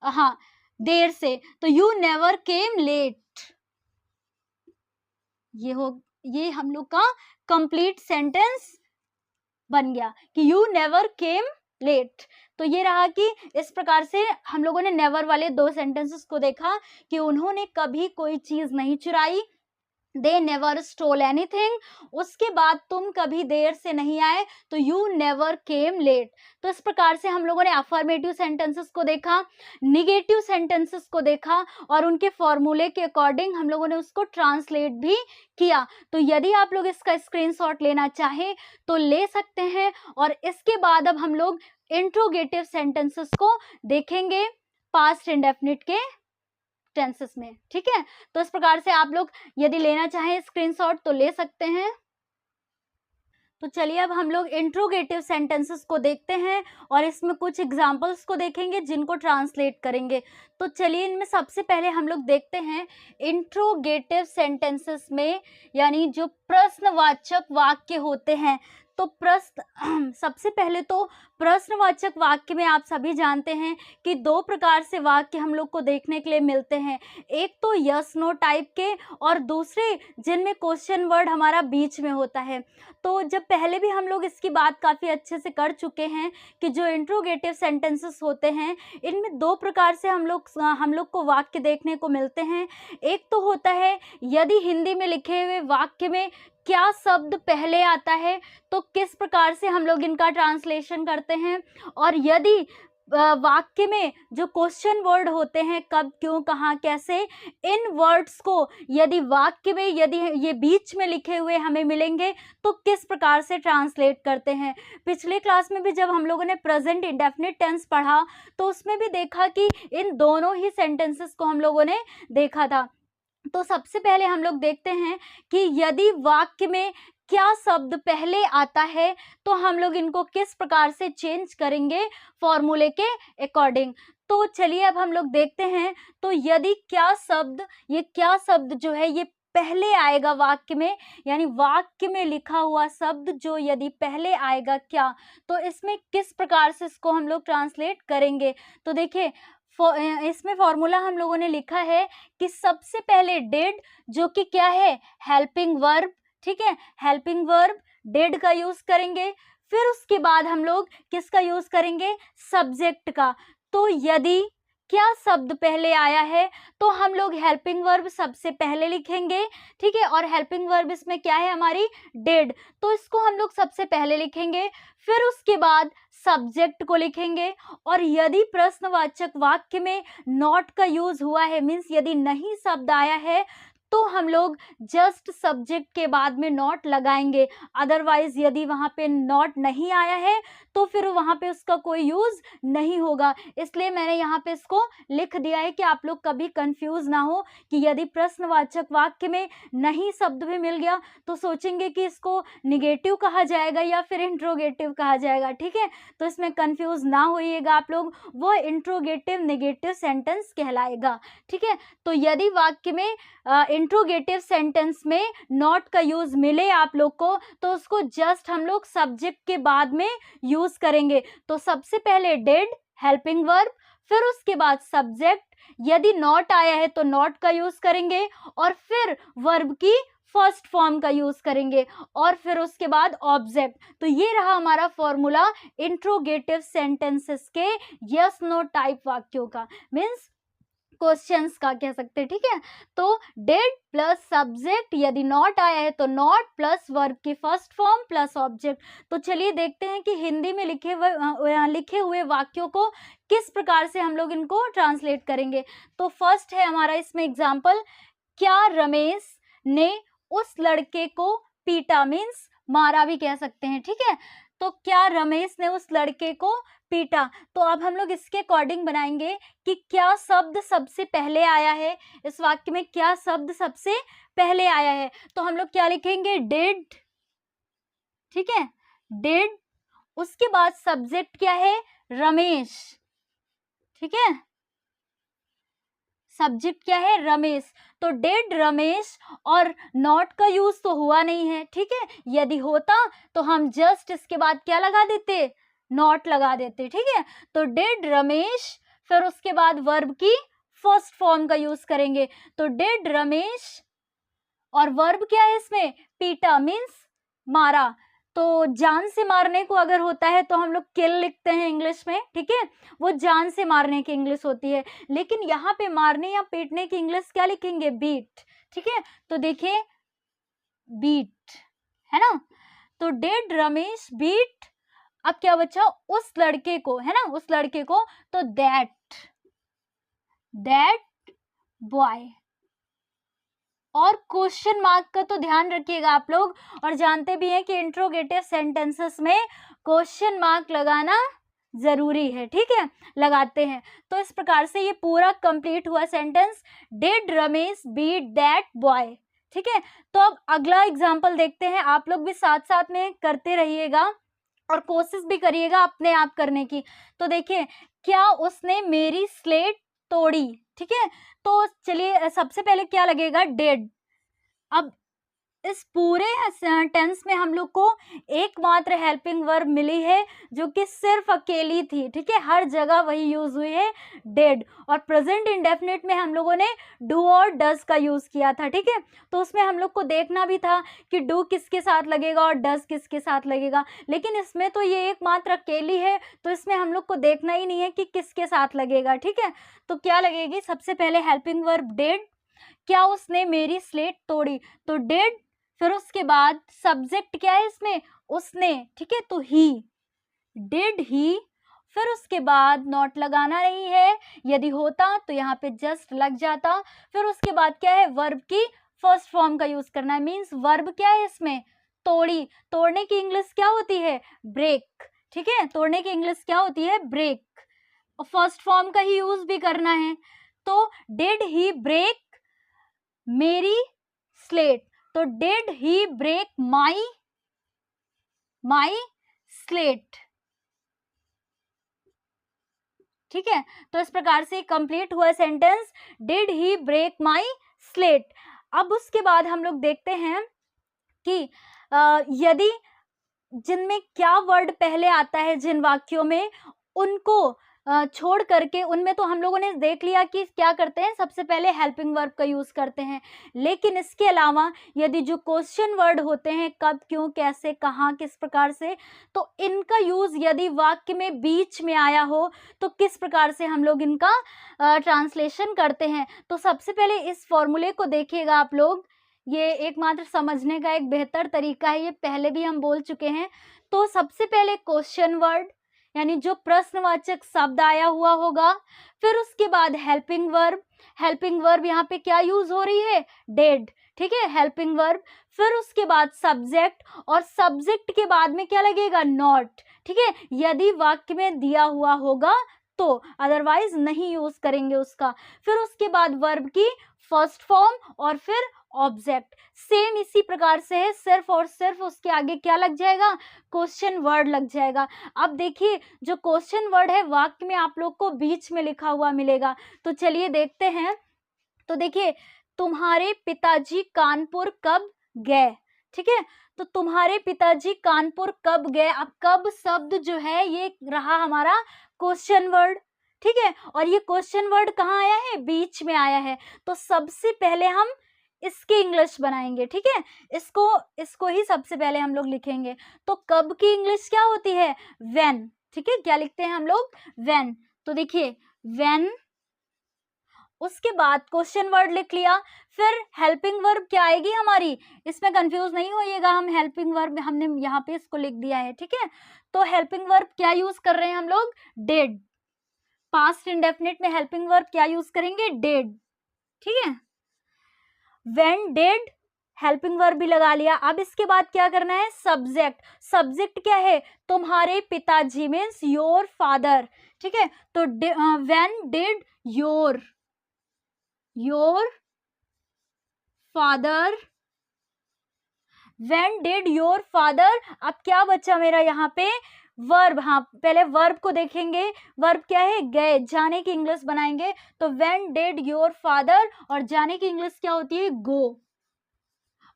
हाँ, देर से, तो यू नेवर केम लेट। ये हम लोग का कंप्लीट सेंटेंस बन गया कि यू नेवर केम लेट। तो ये रहा कि इस प्रकार से हम लोगों ने नेवर वाले दो सेंटेंसेस को देखा कि उन्होंने कभी कोई चीज नहीं चुराई, दे नेवर स्टोल एनीथिंग। उसके बाद तुम कभी देर से नहीं आए, तो यू नेवर केम लेट। तो इस प्रकार से हम लोगों ने अफर्मेटिव सेंटेंसेस को देखा, निगेटिव सेंटेंसेस को देखा और उनके फॉर्मूले के अकॉर्डिंग हम लोगों ने उसको ट्रांसलेट भी किया। तो यदि आप लोग इसका स्क्रीनशॉट लेना चाहें तो ले सकते हैं। और इसके बाद अब हम लोग इंट्रोगेटिव सेंटेंसेस को देखेंगे पास्ट इंडेफिनिट के टेंसेस में। ठीक है, तो इस प्रकार से आप लोग यदि लेना चाहें स्क्रीनशॉट तो ले सकते हैं। तो चलिए अब हम लोग इंट्रोगेटिव सेंटेंसेस को देखते हैं और इसमें कुछ एग्जांपल्स को देखेंगे जिनको ट्रांसलेट करेंगे। तो चलिए इनमें सबसे पहले हम लोग देखते हैं इंट्रोगेटिव सेंटेंसेस में, यानी जो प्रश्नवाचक वाक्य होते हैं। तो प्रश्न, सबसे पहले तो प्रश्नवाचक वाक्य में आप सभी जानते हैं कि दो प्रकार से वाक्य हम लोग को देखने के लिए मिलते हैं, एक तो यस नो टाइप के और दूसरे जिनमें क्वेश्चन वर्ड हमारा बीच में होता है। तो जब पहले भी हम लोग इसकी बात काफ़ी अच्छे से कर चुके हैं कि जो इंट्रोगेटिव सेंटेंसेस होते हैं इनमें दो प्रकार से हम लोग को वाक्य देखने को मिलते हैं। एक तो होता है यदि हिंदी में लिखे हुए वाक्य में क्या शब्द पहले आता है तो किस प्रकार से हम लोग इनका ट्रांसलेशन करते हैं, और यदि वाक्य में जो क्वेश्चन वर्ड होते हैं, कब, क्यों, कहाँ, कैसे, इन वर्ड्स को यदि वाक्य में यदि ये बीच में लिखे हुए हमें मिलेंगे तो किस प्रकार से ट्रांसलेट करते हैं। पिछले क्लास में भी जब हम लोगों ने प्रेजेंट इंडेफिनिट टेंस पढ़ा तो उसमें भी देखा कि इन दोनों ही सेंटेंसेस को हम लोगों ने देखा था। तो सबसे पहले हम लोग देखते हैं कि यदि वाक्य में क्या शब्द पहले आता है तो हम लोग इनको किस प्रकार से चेंज करेंगे फॉर्मूले के अकॉर्डिंग। तो चलिए अब हम लोग देखते हैं। तो यदि क्या शब्द जो है ये पहले आएगा वाक्य में, यानी वाक्य में लिखा हुआ शब्द जो यदि पहले आएगा क्या, तो इसमें किस प्रकार से इसको हम लोग ट्रांसलेट करेंगे। तो देखिए इसमें फॉर्मूला हम लोगों ने लिखा है कि सबसे पहले डिड, जो कि क्या है, हेल्पिंग वर्ब, ठीक है, हेल्पिंग वर्ब डिड का यूज करेंगे। फिर उसके बाद हम लोग किसका यूज करेंगे, सब्जेक्ट का। तो यदि क्या शब्द पहले आया है तो हम लोग हेल्पिंग वर्ब सबसे पहले लिखेंगे, ठीक है, और हेल्पिंग वर्ब इसमें क्या है हमारी, डिड, तो इसको हम लोग सबसे पहले लिखेंगे। फिर उसके बाद सब्जेक्ट को लिखेंगे। और यदि प्रश्नवाचक वाक्य में नॉट का यूज हुआ है, मीन्स यदि नहीं शब्द आया है, तो हम लोग जस्ट सब्जेक्ट के बाद में नॉट लगाएंगे। अदरवाइज यदि वहाँ पे नॉट नहीं आया है तो फिर वहाँ पे उसका कोई यूज नहीं होगा। इसलिए मैंने यहाँ पे इसको लिख दिया है कि आप लोग कभी कंफ्यूज ना हो कि यदि प्रश्नवाचक वाक्य में नहीं शब्द भी मिल गया तो सोचेंगे कि इसको निगेटिव कहा जाएगा या फिर इंट्रोगेटिव कहा जाएगा, ठीक है। तो इसमें कंफ्यूज ना होइएगा आप लोग, वो इंट्रोगेटिव नेगेटिव सेंटेंस कहलाएगा, ठीक है। तो यदि वाक्य में इंट्रोगेटिव सेंटेंस में नॉट का यूज मिले आप लोग को तो उसको जस्ट हम लोग सब्जेक्ट के बाद में यूज करेंगे। तो सबसे पहले डिड हेल्पिंग वर्ब, फिर उसके बाद सब्जेक्ट, यदि नॉट आया है तो नॉट का यूज करेंगे, और फिर वर्ब की फर्स्ट फॉर्म का यूज करेंगे, और फिर उसके बाद ऑब्जेक्ट। तो ये रहा हमारा फॉर्मूला इंट्रोगेटिव सेंटेंसेस के यस नो टाइप वाक्यों का, मीन्स क्वेश्चंस का कह सकते हैं, ठीक है। तो डिड प्लस सब्जेक्ट, यदि नॉट आया है तो नॉट प्लस वर्ब की फर्स्ट फॉर्म प्लस ऑब्जेक्ट। तो चलिए देखते हैं कि हिंदी में लिखे हुए वाक्यों को किस प्रकार से हम लोग इनको ट्रांसलेट करेंगे। तो फर्स्ट है हमारा इसमें एग्जाम्पल, क्या रमेश ने उस लड़के को पीटा, मीन्स मारा भी कह सकते हैं, ठीक है। तो क्या रमेश ने उस लड़के को पीटा। तो अब हम लोग इसके अकॉर्डिंग बनाएंगे कि क्या शब्द सबसे पहले आया है, इस वाक्य में क्या शब्द सबसे पहले आया है। तो हम लोग क्या लिखेंगे, डिड, ठीक है, डिड। उसके बाद सब्जेक्ट क्या है, रमेश, ठीक है, सब्जेक्ट क्या है, रमेश। तो डिड रमेश, और नॉट का यूज तो हुआ नहीं है, ठीक है। यदि होता तो हम जस्ट इसके बाद क्या लगा देते, नॉट लगा देते, ठीक है। तो डिड रमेश, फिर उसके बाद वर्ब की फर्स्ट फॉर्म का यूज करेंगे। तो डिड रमेश, और वर्ब क्या है इसमें, पीटा, मीन्स मारा। तो जान से मारने को अगर होता है तो हम लोग किल लिखते हैं इंग्लिश में, ठीक है, वो जान से मारने की इंग्लिश होती है। लेकिन यहाँ पे मारने या पीटने की इंग्लिश क्या लिखेंगे, बीट, ठीक है। तो देखिए बीट है ना। तो डिड रमेश बीट, अब क्या बचा, उस लड़के को, है ना, उस लड़के को। तो दैट बॉय, और क्वेश्चन मार्क का तो ध्यान रखिएगा आप लोग, और जानते भी हैं कि इंट्रोगेटिव सेंटेंसेस में क्वेश्चन मार्क लगाना जरूरी है, ठीक है, लगाते हैं। तो इस प्रकार से ये पूरा कंप्लीट हुआ sentence, did Ramesh beat that boy, ठीक है। तो अब अगला एग्जाम्पल देखते हैं, आप लोग भी साथ साथ में करते रहिएगा और कोशिश भी करिएगा अपने आप करने की। तो देखिए, क्या उसने मेरी स्लेट तोड़ी, ठीक है। तो चलिए सबसे पहले क्या लगेगा, डेड। अब इस पूरे टेंस में हम लोग को एकमात्र हेल्पिंग वर्ब मिली है जो कि सिर्फ अकेली थी, ठीक है, हर जगह वही यूज हुई है, डेड। और प्रेजेंट इंडेफिनिट में हम लोगों ने डू और डज का यूज किया था, ठीक है। तो उसमें हम लोग को देखना भी था कि डू किसके साथ लगेगा और डज किसके साथ लगेगा, लेकिन इसमें तो ये एकमात्र अकेली है तो इसमें हम लोग को देखना ही नहीं है कि किसके साथ लगेगा, ठीक है। तो क्या लगेगी, सबसे पहले हेल्पिंग वर्ब डेड, क्या उसने मेरी स्लेट तोड़ी, तो डेड। फिर उसके बाद सब्जेक्ट क्या है इसमें, उसने, ठीक है, तो ही, डिड ही। फिर उसके बाद नॉट लगाना नहीं है, यदि होता तो यहाँ पे जस्ट लग जाता। फिर उसके बाद क्या है, वर्ब की फर्स्ट फॉर्म का यूज करना है, मीन्स वर्ब क्या है इसमें, तोड़ी, तोड़ने की इंग्लिश क्या होती है, ब्रेक, ठीक है, तोड़ने की इंग्लिश क्या होती है, ब्रेक, और फर्स्ट फॉर्म का ही यूज भी करना है। तो डिड ही ब्रेक मेरी स्लेट, तो did he break my slate, ठीक है। तो इस प्रकार से कंप्लीट हुआ sentence, did he break my slate. अब उसके बाद हम लोग देखते हैं कि यदि जिनमें क्या वर्ड पहले आता है, जिन वाक्यों में, उनको छोड़ करके, उनमें तो हम लोगों ने देख लिया कि क्या करते हैं, सबसे पहले हेल्पिंग वर्ब का यूज करते हैं। लेकिन इसके अलावा यदि जो क्वेश्चन वर्ड होते हैं, कब, क्यों, कैसे, कहाँ, किस प्रकार से, तो इनका यूज यदि वाक्य में बीच में आया हो तो किस प्रकार से हम लोग इनका ट्रांसलेशन करते हैं। तो सबसे पहले इस फॉर्मूले को देखिएगा आप लोग, ये एकमात्र समझने का एक बेहतर तरीका है, ये पहले भी हम बोल चुके हैं। तो सबसे पहले क्वेश्चन वर्ड, यानी जो प्रश्नवाचक शब्द आया हुआ होगा, फिर उसके बाद हेल्पिंग वर्ब, हेल्पिंग वर्ब यहाँ पे क्या यूज हो रही है, डेड, ठीक है, हेल्पिंग वर्ब। फिर उसके बाद सब्जेक्ट, और सब्जेक्ट के बाद में क्या लगेगा, नॉट, ठीक है, यदि वाक्य में दिया हुआ होगा तो, अदरवाइज नहीं यूज करेंगे उसका। फिर उसके बाद वर्ब की फर्स्ट फॉर्म और फिर ऑब्जेक्ट, सेम इसी प्रकार से है, सिर्फ और सिर्फ उसके आगे क्या लग जाएगा, क्वेश्चन वर्ड लग जाएगा। अब देखिए जो क्वेश्चन वर्ड है वाक्य में आप लोग को बीच में लिखा हुआ मिलेगा, तो चलिए देखते हैं। तो देखिए, तुम्हारे पिताजी कानपुर कब गए, ठीक है, तो तुम्हारे पिताजी कानपुर कब गए। अब कब शब्द जो है ये रहा हमारा क्वेश्चन वर्ड, ठीक है, और ये क्वेश्चन वर्ड कहाँ आया है, बीच में आया है। तो सबसे पहले हम इसकी इंग्लिश बनाएंगे, ठीक है, इसको ही सबसे पहले हम लोग लिखेंगे। तो कब की इंग्लिश क्या होती है, व्हेन, ठीक है, क्या लिखते हैं हम लोग, व्हेन। तो देखिए व्हेन, उसके बाद क्वेश्चन वर्ड लिख लिया, फिर हेल्पिंग वर्ब क्या आएगी हमारी, इसमें कंफ्यूज नहीं होइएगा, हम हेल्पिंग वर्ब हमने यहाँ पे इसको लिख दिया है, ठीक है। तो हेल्पिंग वर्ब क्या यूज कर रहे हैं हम लोग, डिड, पास्ट इंडेफिनिट में हेल्पिंग वर्ब क्या यूज करेंगे, डिड, ठीक है। व्हेन डिड, हेल्पिंग वर्ब भी लगा लिया। अब इसके बाद क्या करना है, सब्जेक्ट, सब्जेक्ट क्या है, तुम्हारे पिताजी मीन्स योर फादर, ठीक है। तो when did your father, when did your father. अब क्या बचा मेरा यहाँ पे, वर्ब, हाँ पहले वर्ब को देखेंगे, वर्ब क्या है, गए, जाने की इंग्लिश बनाएंगे। तो व्हेन डिड योर फादर, और जाने की इंग्लिश क्या होती है, गो,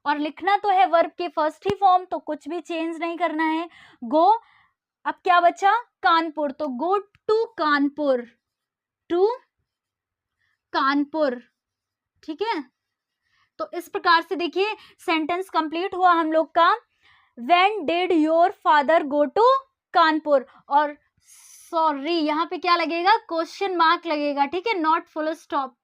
और लिखना तो है वर्ब के फर्स्ट ही फॉर्म, तो कुछ भी चेंज नहीं करना है, गो। अब क्या बचा, कानपुर, तो गो टू कानपुर, ठीक है। तो इस प्रकार से देखिए सेंटेंस कंप्लीट हुआ हम लोग का, when did your father go to Kanpur, और सॉरी यहाँ पे क्या लगेगा, क्वेश्चन मार्क लगेगा, ठीक है, नॉट फुल स्टॉप,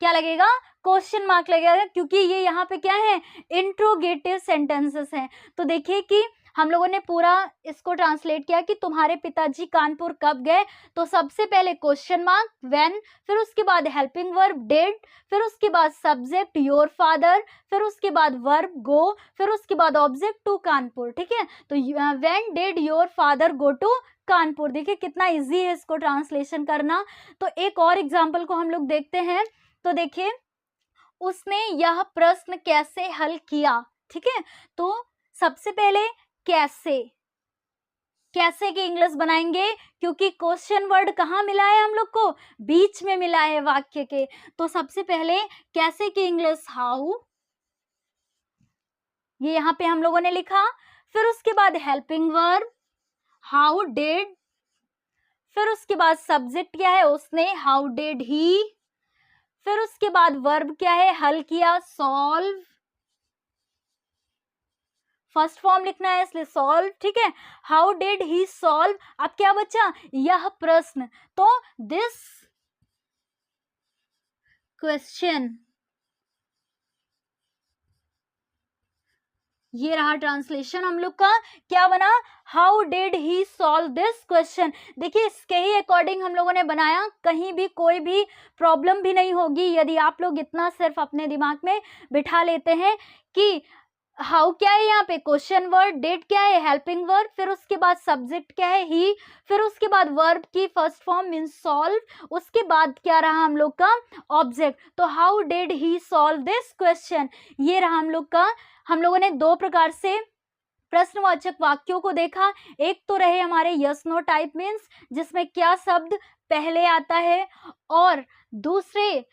क्या लगेगा, क्वेश्चन मार्क लगेगा, क्योंकि ये यहाँ पे क्या है, इंट्रोगेटिव सेंटेंसेस हैं। तो देखिए कि हम लोगों ने पूरा इसको ट्रांसलेट किया कि तुम्हारे पिताजी कानपुर कब गए, तो सबसे पहले क्वेश्चन मार्क व्हेन, फिर उसके बाद हेल्पिंग वर्ब डिड, फिर उसके बाद सब्जेक्ट योर फादर, फिर उसके बाद वर्ब गो, फिर उसके बाद ऑब्जेक्ट टू कानपुर, ठीक है। तो when did your father go to Kanpur, देखिए कितना इजी है इसको ट्रांसलेशन करना। तो एक और एग्जाम्पल को हम लोग देखते हैं। तो देखिए, उसने यह प्रश्न कैसे हल किया, ठीक है। तो सबसे पहले कैसे, कैसे की इंग्लिश बनाएंगे, क्योंकि क्वेश्चन वर्ड कहाँ मिला है हम लोग को, बीच में मिला है वाक्य के। तो सबसे पहले कैसे की इंग्लिश हाउ, ये यहाँ पे हम लोगों ने लिखा। फिर उसके बाद हेल्पिंग वर्ब हाउ डिड, फिर उसके बाद सब्जेक्ट क्या है, उसने, हाउ डिड ही, फिर उसके बाद वर्ब क्या है, हल किया, सॉल्व, फर्स्ट फॉर्म लिखना है इसलिए सॉल्व, ठीक है। हाउ डिड ही सॉल्व, अब क्या बचा, यह प्रश्न, तो दिस क्वेश्चन, ये रहा ट्रांसलेशन हम लोग का, क्या बना, how did he solve this question. देखिए इसके ही अकॉर्डिंग हम लोगों ने बनाया, कहीं भी कोई भी प्रॉब्लम भी नहीं होगी यदि आप लोग इतना सिर्फ अपने दिमाग में बिठा लेते हैं कि हाउ क्या है, यहाँ पे क्वेश्चन वर्ड, डिड क्या है, हेल्पिंग वर्ब, फिर उसके बाद सब्जेक्ट क्या है, ही, फिर उसके बाद वर्ब की फर्स्ट फॉर्म मींस सॉल्व, उसके बाद क्या रहा हम लोग का ऑब्जेक्ट। तो how did he solve this question, ये रहा हम लोग का। हम लोगों ने दो प्रकार से प्रश्नवाचक वाक्यों को देखा, एक तो रहे हमारे यस नो टाइप मीन्स जिसमें क्या शब्द पहले आता है, और दूसरे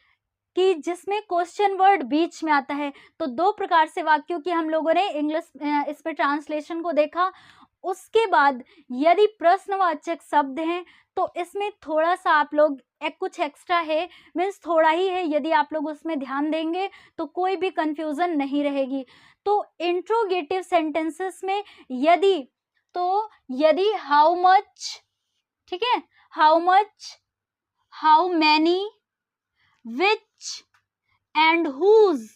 कि जिसमें क्वेश्चन वर्ड बीच में आता है। तो दो प्रकार से वाक्यों की हम लोगों ने इंग्लिश इसमें ट्रांसलेशन को देखा। उसके बाद यदि प्रश्नवाचक शब्द हैं तो इसमें थोड़ा सा आप लोग कुछ एक्स्ट्रा है, मीन्स थोड़ा ही है, यदि आप लोग उसमें ध्यान देंगे तो कोई भी कंफ्यूजन नहीं रहेगी। तो इंट्रोगेटिव सेंटेंसेस में यदि हाउ मच, ठीक है, how much, how many, which and whose,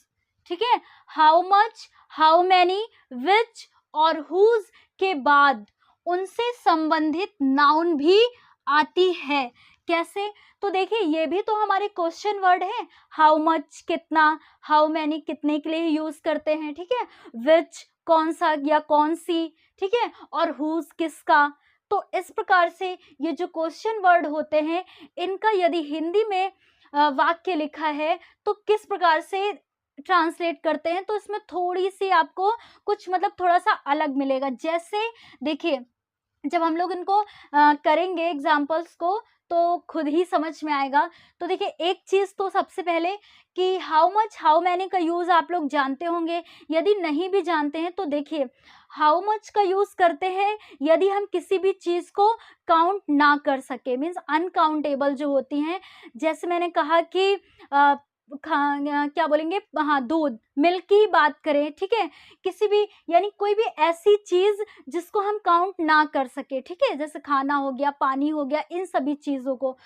ठीक है, how much, how many, which और हुज के बाद उनसे संबंधित नाउन भी आती है। कैसे, तो देखिए ये भी तो हमारे क्वेश्चन वर्ड है, हाउ मच कितना, हाउ मैनी कितने के लिए यूज करते हैं, ठीक है, विच कौन सा या कौन सी, ठीक है, और हुज किसका। तो इस प्रकार से ये जो क्वेश्चन वर्ड होते हैं इनका यदि हिंदी में वाक्य लिखा है तो किस प्रकार से ट्रांसलेट करते हैं, तो इसमें थोड़ी सी आपको कुछ मतलब थोड़ा सा अलग मिलेगा। जैसे देखिए जब हम लोग इनको करेंगे एग्जाम्पल्स को तो खुद ही समझ में आएगा। तो देखिए एक चीज़ तो सबसे पहले कि हाउ मच, हाउ मैनी का यूज़ आप लोग जानते होंगे, यदि नहीं भी जानते हैं तो देखिए हाउ मच का यूज़ करते हैं यदि हम किसी भी चीज़ को काउंट ना कर सके, मीन्स अनकाउंटेबल जो होती हैं। जैसे मैंने कहा कि क्या बोलेंगे, हाँ दूध, मिल्क की बात करें, ठीक है, किसी भी यानी कोई भी ऐसी चीज़ जिसको हम काउंट ना कर सके, ठीक है, जैसे खाना हो गया, पानी हो गया, इन सभी चीज़ों को।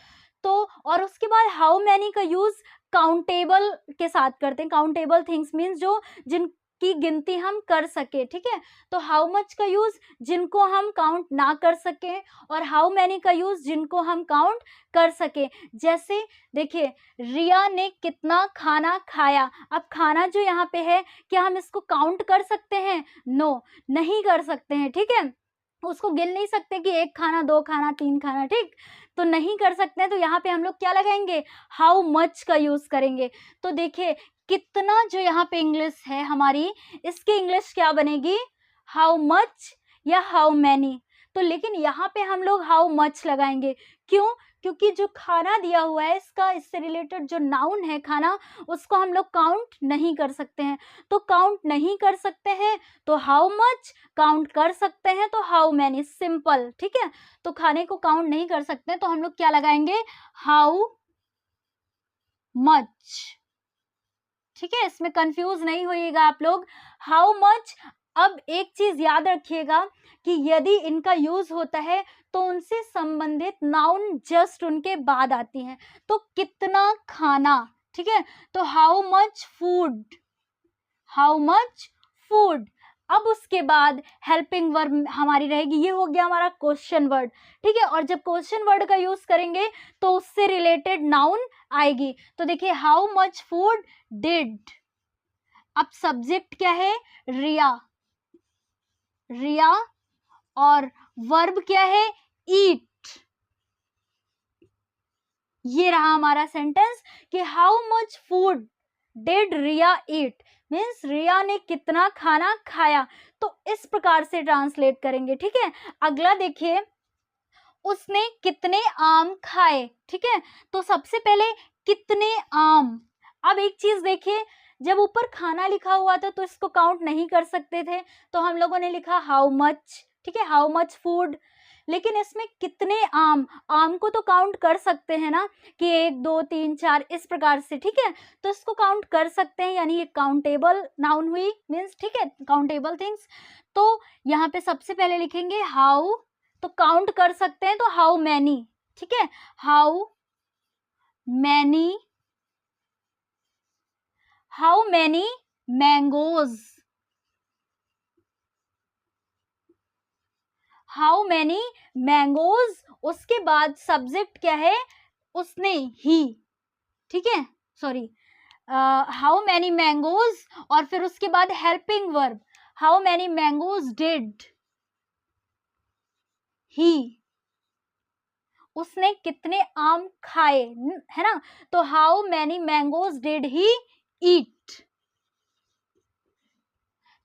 तो और उसके बाद हाउ मैनी का यूज़ काउंटेबल के साथ करते हैं, काउंटेबल थिंग्स मीन्स जो जिनकी गिनती हम कर सके, ठीक है। तो हाउ मच का यूज़ जिनको हम काउंट ना कर सके, और हाउ मैनी का यूज़ जिनको हम काउंट कर सके। जैसे देखिए रिया ने कितना खाना खाया, अब खाना जो यहाँ पे है क्या हम इसको काउंट कर सकते हैं, नो नहीं कर सकते हैं, ठीक है, उसको गिन नहीं सकते कि एक खाना, दो खाना, तीन खाना, ठीक, तो नहीं कर सकते हैं। तो यहाँ पे हम लोग क्या लगाएंगे, हाउ मच का यूज करेंगे। तो देखिए कितना जो यहाँ पे इंग्लिश है हमारी, इसकी इंग्लिश क्या बनेगी, हाउ मच या हाउ मैनी। तो लेकिन यहाँ पे हम लोग हाउ मच लगाएंगे, क्यों, क्योंकि जो खाना दिया हुआ है इसका, इससे रिलेटेड जो नाउन है खाना, उसको हम लोग काउंट नहीं कर सकते हैं। तो काउंट नहीं कर सकते हैं तो हाउ मच, काउंट कर सकते हैं तो हाउ मैनी, सिंपल, ठीक है। तो खाने को काउंट नहीं कर सकते तो हम लोग क्या लगाएंगे, हाउ मच, ठीक है, इसमें कंफ्यूज नहीं होइएगा आप लोग, हाउ मच। अब एक चीज याद रखिएगा कि यदि इनका यूज होता है तो उनसे संबंधित नाउन जस्ट उनके बाद आती हैं। तो कितना खाना, ठीक है, तो how much food, how much food. अब उसके बाद हेल्पिंग वर्ब हमारी रहेगी, ये हो गया हमारा क्वेश्चन वर्ड, ठीक है। और जब क्वेश्चन वर्ड का यूज करेंगे तो उससे रिलेटेड नाउन आएगी। तो देखिए हाउ मच फूड डिड, अब सब्जेक्ट क्या है, रिया, रिया, और वर्ब क्या है, ईट। ये रहा हमारा सेंटेंस कि how much food did Riya eat, means Riya ने कितना खाना खाया। तो इस प्रकार से ट्रांसलेट करेंगे, ठीक है। अगला देखिए, उसने कितने आम खाए, ठीक है। तो सबसे पहले कितने आम। अब एक चीज देखिए, जब ऊपर खाना लिखा हुआ था तो इसको काउंट नहीं कर सकते थे, तो हम लोगों ने लिखा हाउ मच, ठीक है, हाउ मच फूड। लेकिन इसमें कितने आम, आम को तो काउंट कर सकते हैं ना, कि एक, दो, तीन, चार, इस प्रकार से, ठीक है। तो इसको काउंट कर सकते हैं, यानी ये काउंटेबल नाउन हुई, मीन्स, ठीक है, काउंटेबल थिंग्स। तो यहाँ पे सबसे पहले लिखेंगे हाउ, तो काउंट कर सकते हैं तो हाउ मैनी, ठीक है, how many, how many mangoes, how many mangoes, उसके बाद सब्जेक्ट क्या है, उसने, ही, ठीक है, सॉरी, हाउ मैनी मैंगोज, और फिर उसके बाद helping verb, how many mangoes did he, उसने कितने आम खाए, है ना, तो how many mangoes did he eat.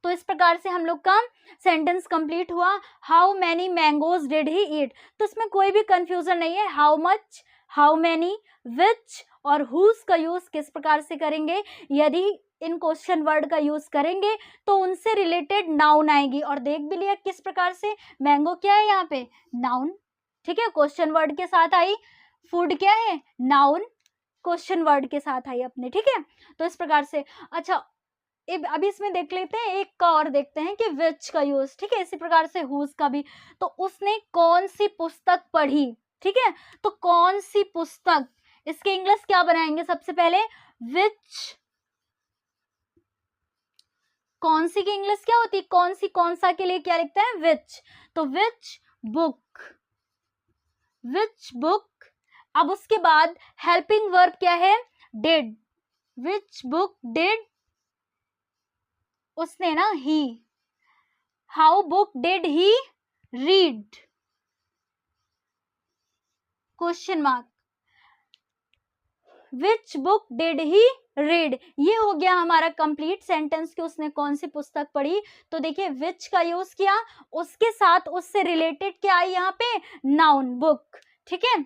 तो इस प्रकार से हम लोग का सेंटेंस कंप्लीट हुआ, how many mangoes did he eat. तो इसमें कोई भी कंफ्यूजन नहीं है, how much, how many, which और हुज का यूज किस प्रकार से करेंगे, यदि इन क्वेश्चन वर्ड का यूज करेंगे तो उनसे रिलेटेड नाउन आएगी। और देख भी लिया किस प्रकार से, मैंगो क्या है यहाँ पे, नाउन, ठीक है, क्वेश्चन वर्ड के साथ आई, फूड क्या है, नाउन, क्वेश्चन वर्ड के साथ आई अपने, ठीक है। तो इस प्रकार से, अच्छा अभी इसमें देख लेते हैं, एक का और देखते हैं कि विच का यूज, ठीक है, इसी प्रकार से हुज का भी। तो उसने कौन सी पुस्तक पढ़ी, ठीक है, तो कौन सी पुस्तक, इसके इंग्लिश क्या बनाएंगे सबसे पहले, विच, कौन सी की इंग्लिश क्या होती है, कौन सी, कौन सा के लिए क्या लिखते हैं, विच, तो विच बुक, विच बुक। अब उसके बाद हेल्पिंग वर्ब क्या है, डिड, विच बुक डिड, उसने ना, he, how book did he read, question mark, which book did he read. ये हो गया हमारा कंप्लीट सेंटेंस कि उसने कौन सी पुस्तक पढ़ी। तो देखिए विच का यूज किया, उसके साथ उससे रिलेटेड क्या आई यहाँ पे, नाउन, बुक, ठीक है।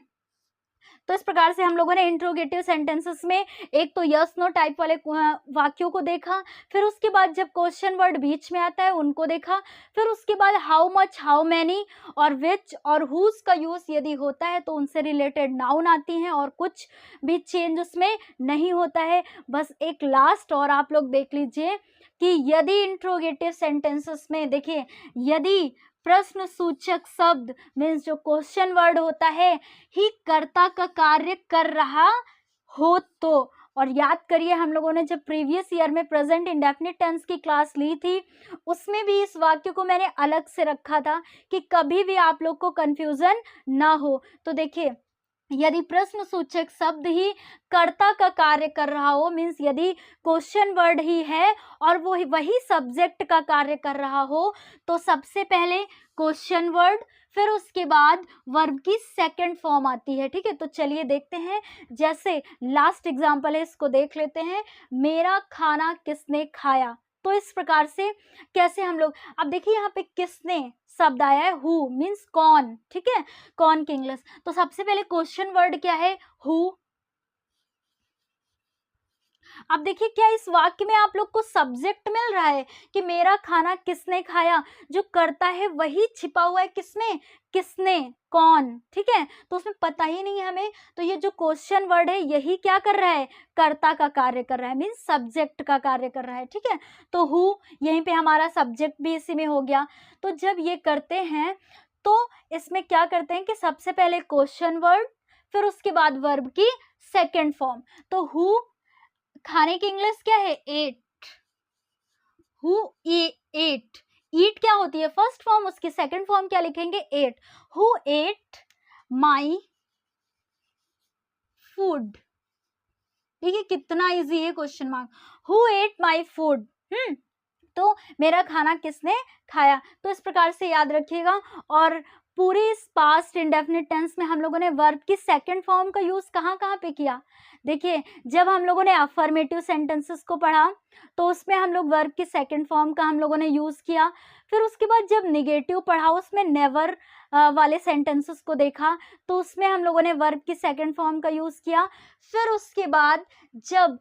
तो इस प्रकार से हम लोगों ने इंट्रोगेटिव सेंटेंसेस में एक तो यस नो टाइप वाले वाक्यों को देखा, फिर उसके बाद जब क्वेश्चन वर्ड बीच में आता है उनको देखा, फिर उसके बाद हाउ मच, हाउ मैनी और विच और हुज का यूज यदि होता है तो उनसे रिलेटेड नाउन आती हैं और कुछ भी चेंज उसमें नहीं होता है। बस एक लास्ट और आप लोग देख लीजिए कि यदि इंट्रोगेटिव सेंटेंसेस में देखिए, यदि प्रश्न सूचक शब्द मीन्स जो क्वेश्चन वर्ड होता है ही कर्ता का कार्य कर रहा हो तो, और याद करिए हम लोगों ने जब प्रीवियस ईयर में प्रेजेंट इंडेफिनिट टेंस की क्लास ली थी उसमें भी इस वाक्य को मैंने अलग से रखा था कि कभी भी आप लोग को कंफ्यूजन ना हो। तो देखिए यदि प्रश्न सूचक शब्द ही कर्ता का कार्य कर रहा हो मीन्स यदि क्वेश्चन वर्ड ही है और वो वही सब्जेक्ट का कार्य कर रहा हो तो सबसे पहले क्वेश्चन वर्ड, फिर उसके बाद वर्ब की सेकंड फॉर्म आती है, ठीक है। तो चलिए देखते हैं, जैसे लास्ट एग्जांपल है इसको देख लेते हैं, मेरा खाना किसने खाया। तो इस प्रकार से कैसे हम लोग, अब देखिए यहाँ पे किसने शब्द आया है, हु मीन्स कौन, ठीक है, कौन की इंग्लिश। तो सबसे पहले क्वेश्चन वर्ड क्या है, हु। अब देखिए क्या इस वाक्य में आप लोग को सब्जेक्ट मिल रहा है कि मेरा खाना किसने खाया, जो करता है वही छिपा हुआ है किसमें, किसने, कौन, ठीक है। तो उसमें पता ही नहीं है हमें, तो ये जो क्वेश्चन वर्ड है यही क्या कर रहा है, कर्ता का कार्य कर रहा है, मीन्स सब्जेक्ट का कार्य कर रहा है, ठीक है। तो हु यहीं पे हमारा सब्जेक्ट भी इसी में हो गया। तो जब ये करते हैं तो इसमें क्या करते हैं कि सबसे पहले क्वेश्चन वर्ड, फिर उसके बाद वर्ब की सेकेंड फॉर्म। तो हु खाने की इंग्लिश क्या है, एट, हु एट, ईट क्या होती है फर्स्ट फॉर्म, उसकी सेकंड फॉर्म क्या लिखेंगे, ate, who ate my food, ठीक है, कितना इजी है question mark, who ate my food, तो मेरा खाना किसने खाया। तो इस प्रकार से याद रखिएगा। और पूरी इस पास्ट इंडेफिनिट टेंस में हम लोगों ने वर्ब की सेकंड फॉर्म का यूज कहाँ कहाँ पे किया, देखिए जब हम लोगों ने अफर्मेटिव सेंटेंसेस को पढ़ा तो उसमें हम लोग वर्ब की सेकंड फॉर्म का हम लोगों ने यूज किया। फिर उसके बाद जब निगेटिव पढ़ा उसमें नेवर वाले सेंटेंसेस को देखा तो उसमें हम लोगों ने वर्ब की सेकंड फॉर्म का यूज किया। फिर उसके बाद जब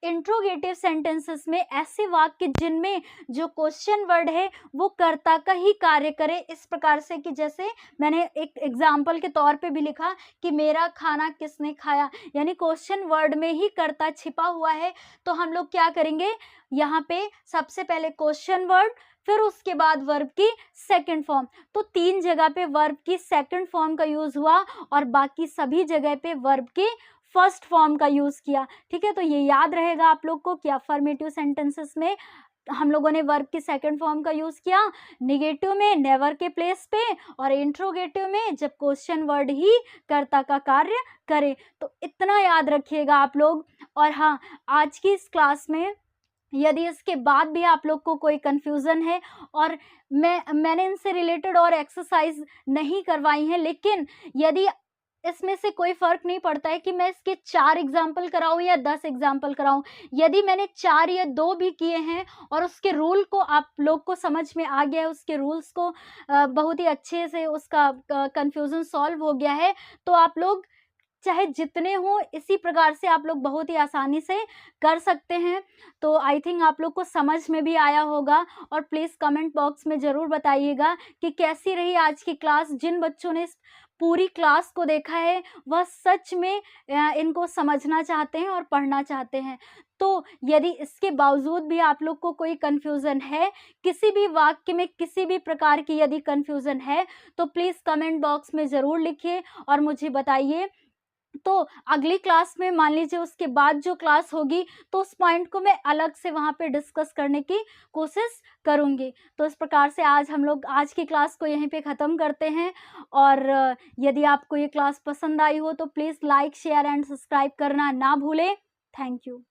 इंट्रोगेटिव सेंटेंसेस में ऐसे वाक्य जिनमें जो क्वेश्चन वर्ड है वो कर्ता का ही कार्य करे, इस प्रकार से कि जैसे मैंने एक एग्जाम्पल के तौर पे भी लिखा कि मेरा खाना किसने खाया, यानी क्वेश्चन वर्ड में ही कर्ता छिपा हुआ है। तो हम लोग क्या करेंगे, यहाँ पे सबसे पहले क्वेश्चन वर्ड, फिर उसके बाद वर्ब की सेकंड फॉर्म। तो 3 जगह पे वर्ब की सेकंड फॉर्म का यूज हुआ और बाकी सभी जगह पे वर्ब की फर्स्ट फॉर्म का यूज किया, ठीक है। तो ये याद रहेगा आप लोग को कि अफर्मेटिव सेंटेंसेस में हम लोगों ने वर्ब की सेकंड फॉर्म का यूज़ किया, निगेटिव में नेवर के प्लेस पे, और इंट्रोगेटिव में जब क्वेश्चन वर्ड ही कर्ता का कार्य करे। तो इतना याद रखिएगा आप लोग। और हाँ, आज की इस क्लास में यदि इसके बाद भी आप लोग को कोई कन्फ्यूज़न है, और मैंने इनसे रिलेटेड और एक्सरसाइज नहीं करवाई हैं, लेकिन यदि इसमें से कोई फ़र्क नहीं पड़ता है कि मैं इसके 4 एग्ज़ाम्पल कराऊँ या 10 एग्ज़ाम्पल कराऊँ। यदि मैंने 4 या 2 भी किए हैं और उसके रूल को आप लोग को समझ में आ गया है, उसके रूल्स को बहुत ही अच्छे से उसका कन्फ्यूज़न सॉल्व हो गया है, तो आप लोग चाहे जितने हों, इसी प्रकार से आप लोग बहुत ही आसानी से कर सकते हैं। तो आई थिंक आप लोग को समझ में भी आया होगा, और प्लीज़ कमेंट बॉक्स में ज़रूर बताइएगा कि कैसी रही आज की क्लास। जिन बच्चों ने इस पूरी क्लास को देखा है, वह सच में इनको समझना चाहते हैं और पढ़ना चाहते हैं। तो यदि इसके बावजूद भी आप लोग को कोई कन्फ्यूज़न है, किसी भी वाक्य में किसी भी प्रकार की यदि कन्फ्यूज़न है, तो प्लीज़ कमेंट बॉक्स में ज़रूर लिखिए और मुझे बताइए। तो अगली क्लास में मान लीजिए उसके बाद जो क्लास होगी, तो उस पॉइंट को मैं अलग से वहाँ पे डिस्कस करने की कोशिश करूँगी। तो इस प्रकार से आज हम लोग आज की क्लास को यहीं पे ख़त्म करते हैं। और यदि आपको ये क्लास पसंद आई हो तो please like, share and subscribe करना ना भूलें। Thank you.